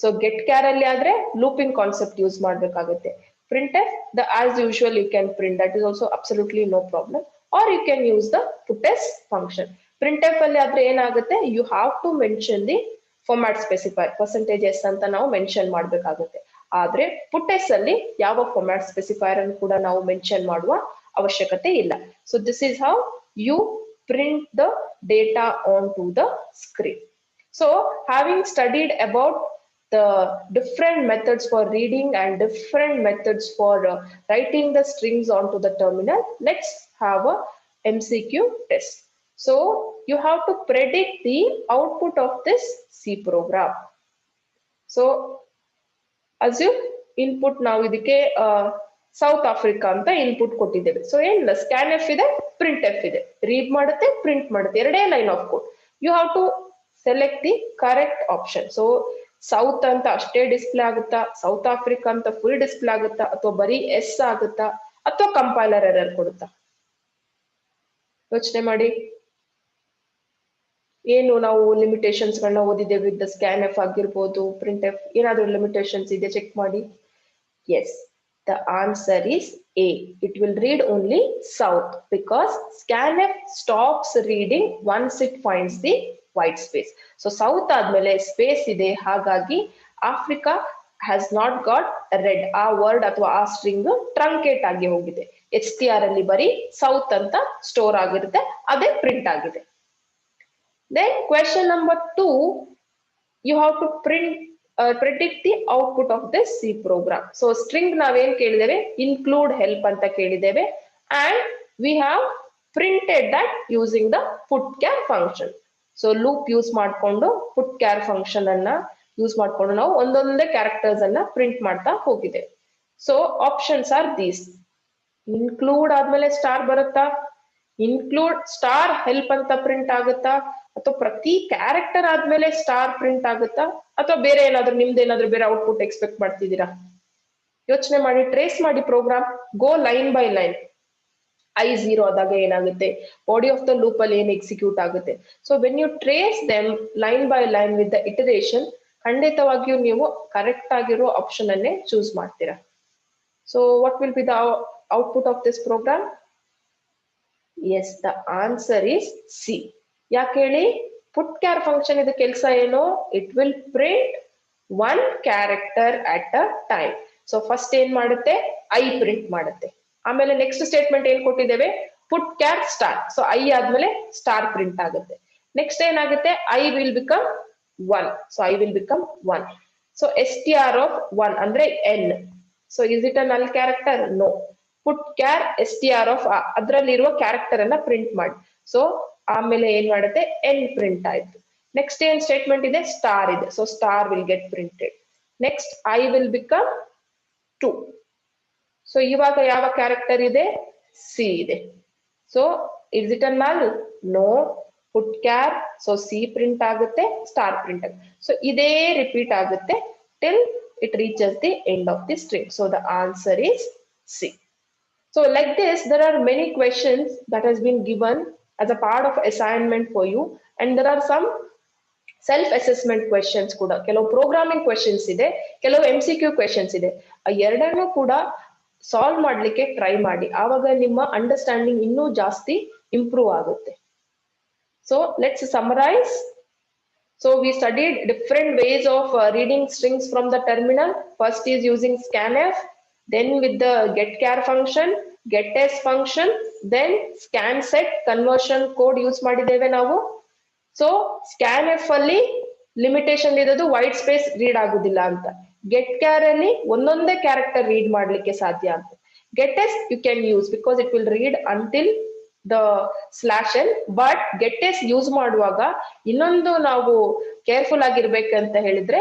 ಸೊ get char ಅಲ್ಲಿ ಆದ್ರೆ ಲೂಪಿಂಗ್ ಕಾನ್ಸೆಪ್ಟ್ ಯೂಸ್ ಮಾಡ್ಬೇಕಾಗುತ್ತೆ. printf, the as usual you can print, that is also absolutely no problem, or you can use the putS function. printf ಅಲ್ಲಿ ಆದ್ರೆ ಏನಾಗುತ್ತೆ, you have to mention the format specifier, %s ಅಂತ ನಾವು mention ಮಾಡ್ಬೇಕಾಗುತ್ತೆ. ಆದ್ರೆ ಪುಟ್ಎಸ್ ಅಲ್ಲಿ ಯಾವ ಫಾರ್ಮ್ಯಾಟ್ ಸ್ಪೆಸಿಫೈರ್ ಅನ್ನು ಕೂಡ ನಾವು ಮೆನ್ಷನ್ ಮಾಡುವ ಅವಶ್ಯಕತೆ ಇಲ್ಲ. So this is how you print the data on to the screen. So having studied about the different methods for reading and different methods for writing the strings onto the terminal, let's have a MCQ test. So you have to predict the output of this C program. So assume input ನಾವು ಇದಕ್ಕೆ south Africa ಅಂತ input ಕೊಟ್ಟಿದ್ದೇವೆ. So ಏನಿಲ್ಲ, scanf ಇದೆ, printf ಇದೆ, read ಮಾಡುತ್ತೆ, print ಮಾಡುತ್ತೆ, ಎರಡೇ line of code. You have to select the correct option. So South ಅಂತ ಅಷ್ಟೇ ಡಿಸ್ಪ್ಲೇ ಆಗುತ್ತಾ, ಸೌತ್ ಆಫ್ರಿಕಾ ಅಂತ ಫುಲ್ ಡಿಸ್ಪ್ಲೇ ಆಗುತ್ತಾ, ಅಥವಾ ಬರೀ ಎಸ್ ಆಗುತ್ತಾ, ಅಥವಾ ಕಂಪೈಲರ್ ಎರರ್ ಕೊಡುತ್ತಾ? ಯೋಚನೆ ಮಾಡಿ. ಏನು ನಾವು ಲಿಮಿಟೇಷನ್ಸ್ ಗಳನ್ನ ಓದಿದ್ದೇವೆ, ವಿತ್ ಸ್ಕ್ಯಾನ್ ಎಫ್ ಆಗಿರ್ಬೋದು, ಪ್ರಿಂಟ್ ಎಫ್, ಏನಾದ್ರೂ ಲಿಮಿಟೇಷನ್ಸ್ ಇದೆ ಚೆಕ್ ಮಾಡಿ. Yes, the answer is A. It will read only South because scanf stops reading once it finds the white space. So South ಆದ್ಮೇಲೆ space ಇದೆ, ಹಾಗಾಗಿ Africa has not got read. ಆ word ಅಥವಾ ಆ string truncate ಆಗಿ ಹೋಗಿದೆ. HTR ಅಲ್ಲಿ ಬರೀ ಸೌತ್ ಅಂತ ಸ್ಟೋರ್ ಆಗಿರುತ್ತೆ, ಅದೇ ಪ್ರಿಂಟ್ ಆಗಿದೆ. Then question number 2, you have to predict the output of this C program. So string ನಾವೇನ್ ಕೇಳಿದ್ದೇವೆ, include help ಅಂತ ಕೇಳಿದ್ದೇವೆ, and we have printed that using the putchar function. So loop use ಮಾಡ್ಕೊಂಡು putchar function ಅನ್ನ use ಮಾಡ್ಕೊಂಡು ನಾವು ಒಂದೊಂದೇ characters ಅನ್ನ ಪ್ರಿಂಟ್ ಮಾಡ್ತಾ ಹೋಗಿದೆ. So options are these. Include ಆದ್ಮೇಲೆ ಸ್ಟಾರ್ ಬರುತ್ತಾ, ಇನ್ಕ್ಲೂಡ್ ಸ್ಟಾರ್ ಹೆಲ್ಪ್ ಅಂತ ಪ್ರಿಂಟ್ ಆಗುತ್ತಾ, ಅಥವಾ ಪ್ರತಿ ಕ್ಯಾರೆಕ್ಟರ್ ಆದ್ಮೇಲೆ ಸ್ಟಾರ್ ಪ್ರಿಂಟ್ ಆಗುತ್ತಾ, ಅಥವಾ ಬೇರೆ ಏನಾದ್ರು ನಿಮ್ದೇನಾದ್ರೂ ಬೇರೆ ಔಟ್ಪುಟ್ ಎಕ್ಸ್ಪೆಕ್ಟ್ ಮಾಡ್ತಿದ್ದೀರಾ? ಯೋಚನೆ ಮಾಡಿ, ಟ್ರೇಸ್ ಮಾಡಿ program, go line by line. I0 ಆದಾಗ ಏನಾಗುತ್ತೆ, ಬಾಡಿ ಆಫ್ ದ ಲೂಪ್ ಅಲ್ಲಿ ಏನ್ ಎಕ್ಸಿಕ್ಯೂಟ್ ಆಗುತ್ತೆ. So when you trace them line by line with the iteration, ಖಂಡಿತವಾಗಿಯೂ ನೀವು ಕರೆಕ್ಟ್ ಆಗಿರೋ ಆಪ್ಷನ್ ಅನ್ನೇ ಚೂಸ್ ಮಾಡ್ತೀರಾ. So what will be the output of this program? Yes, the answer is C. ಯಾಕೆ ಹೇಳಿ? ಪುಟ್ ಕ್ಯಾರ್ ಫಂಕ್ಷನ್ ಇದು ಕೆಲಸ ಏನು? It will print one character at a time. So first ಏನ್ ಮಾಡುತ್ತೆ? ಐ ಪ್ರಿಂಟ್ ಮಾಡುತ್ತೆ. ಆಮೇಲೆ ನೆಕ್ಸ್ಟ್ ಸ್ಟೇಟ್ಮೆಂಟ್ ಏನ್ ಕೊಟ್ಟಿದ್ದೇವೆ? Put char star. So I ಆದ್ಮೇಲೆ ಸ್ಟಾರ್ ಪ್ರಿಂಟ್ ಆಗುತ್ತೆ. ನೆಕ್ಸ್ಟ್ ಏನಾಗುತ್ತೆ? I will become 1. So I will become 1. So STR of 1 ಅಂದ್ರೆ n. So is it a null character? No. Put char STR of ಅದ್ರಲ್ಲಿರುವ character ಅನ್ನ print ಮಾಡಿ. So ಆಮೇಲೆ ಏನ್ ಮಾಡುತ್ತೆ? n ಪ್ರಿಂಟ್ ಆಯ್ತು. ನೆಕ್ಸ್ಟ್ ಏನ್ ಸ್ಟೇಟ್ಮೆಂಟ್ ಇದೆ? ಸ್ಟಾರ್ ಇದೆ. So star will get printed. Next I will become 2. So ಇವಾಗ ಯಾವ ಕ್ಯಾರೆಕ್ಟರ್ ಇದೆ? ಸಿ ಇದೆ. ಸೊ ಇಸ್ ಇಟ್ ಅ ನಲ್? No. Put char, so C print ಆಗುತ್ತೆ, ಸ್ಟಾರ್ ಪ್ರಿಂಟ್ ಆಗುತ್ತೆ. ಸೊ ಇದೇ ರಿಪೀಟ್ ಆಗುತ್ತೆ till it reaches the end of the string. So the answer is C. So like this, there are many questions that has been given as a part of assignment for you, and there are some self-assessment questions ಕೂಡ. ಕೆಲವು programming questions ಇದೆ, ಕೆಲವು MCQ questions ಇದೆ. ಆ ಎರಡನ್ನೂ ಕೂಡ solve ಮಾಡ್ಲಿಕ್ಕೆ try ಮಾಡಿ. ಆವಾಗ ನಿಮ್ಮ ಅಂಡರ್ಸ್ಟ್ಯಾಂಡಿಂಗ್ ಇನ್ನೂ ಜಾಸ್ತಿ ಇಂಪ್ರೂವ್ ಆಗುತ್ತೆ. So let's summarize. So we studied different ways of reading strings from the terminal. First is using scanf, then with the getChar function, getS function, then scanset conversion code use ಮಾಡಿದ್ದೇವೆ ನಾವು. So scanf ಅಲ್ಲಿ limitation ಇರೋದು white space read ಆಗುದಿಲ್ಲ ಅಂತ. getChar ಅಲ್ಲಿ ಒಂದೊಂದೇ character read ಮಾಡ್ಲಿಕ್ಕೆ ಸಾಧ್ಯ ಅಂತ. getS you can use because it will read until the /n, but getS use ಮಾಡುವಾಗ ಇನ್ನೊಂದು ನಾವು ಕೇರ್ಫುಲ್ ಆಗಿರ್ಬೇಕಂತ ಹೇಳಿದ್ರೆ,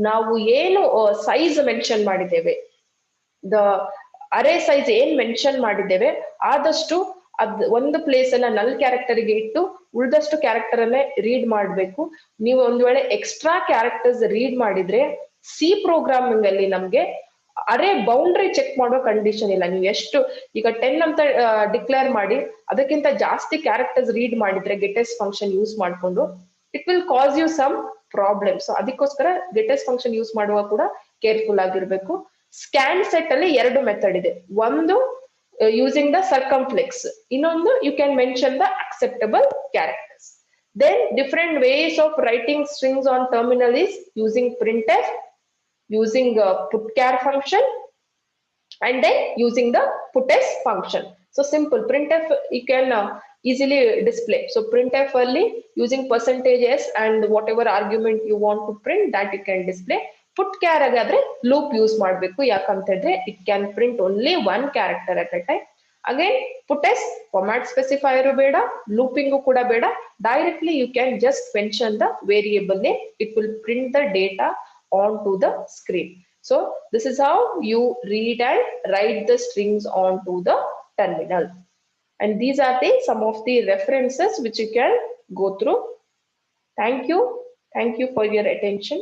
ನಾವು ಏನು ಸೈಜ್ ಮೆನ್ಷನ್ ಮಾಡಿದ್ದೇವೆ, ದ ಅರೇ ಸೈಜ್ ಏನ್ ಮೆನ್ಷನ್ ಮಾಡಿದ್ದೇವೆ, ಆದಷ್ಟು ಒಂದು ಪ್ಲೇಸ್ ಅನ್ನ ನಲ್ ಕ್ಯಾರೆಕ್ಟರ್ಗೆ ಇಟ್ಟು ಉಳಿದಷ್ಟು ಕ್ಯಾರೆಕ್ಟರ್ ಅನ್ನೇ ರೀಡ್ ಮಾಡಬೇಕು. ನೀವು ಒಂದ್ ವೇಳೆ ಎಕ್ಸ್ಟ್ರಾ ಕ್ಯಾರೆಕ್ಟರ್ಸ್ ರೀಡ್ ಮಾಡಿದ್ರೆ ಸಿ ಪ್ರೋಗ್ರಾಮಿಂಗ್ ಅಲ್ಲಿ ನಮ್ಗೆ ಅರೇ ಬೌಂಡ್ರಿ ಚೆಕ್ ಮಾಡೋ ಕಂಡೀಷನ್ ಇಲ್ಲ. ನೀವು ಎಷ್ಟು ಈಗ 10 ಅಂತ ಡಿಕ್ಲೇರ್ ಮಾಡಿ ಅದಕ್ಕಿಂತ ಜಾಸ್ತಿ ಕ್ಯಾರೆಕ್ಟರ್ಸ್ ರೀಡ್ ಮಾಡಿದ್ರೆ getS ಫಂಕ್ಷನ್ ಯೂಸ್ ಮಾಡ್ಕೊಂಡು it will cause you some problem. So ಅದಕ್ಕೋಸ್ಕರ getS ಫಂಕ್ಷನ್ ಯೂಸ್ ಮಾಡುವಾಗ ಕೂಡ ಕೇರ್ಫುಲ್ ಆಗಿರ್ಬೇಕು. ಸ್ಕ್ಯಾನ್ ಸೆಟ್ ಅಲ್ಲಿ ಎರಡು ಮೆಥಡ್ ಇದೆ. ಒಂದು ಯೂಸಿಂಗ್ ದ ಸರ್ಕಂಫ್ಲೆಕ್ಸ್, ಇನ್ನೊಂದು you can mention the acceptable characters. Then different ways of writing strings on terminal is using printf, using putchar function, and then using the puts function. So simple. Printf you can easily display. So printf only using %s and whatever argument you want to print, that you can display. Putchar agadre loop use ಮಾಡಬೇಕು. ಯಾಕಂತಂದ್ರೆ it can print only one character at a time. Again puts format specifier ಬೇಡ, looping ಕೂಡ ಬೇಡ, directly you can just mention the variable name. It will print the data onto the screen. So this is how you read and write the strings onto the terminal. And these are some of the references which you can go through. Thank you for your attention.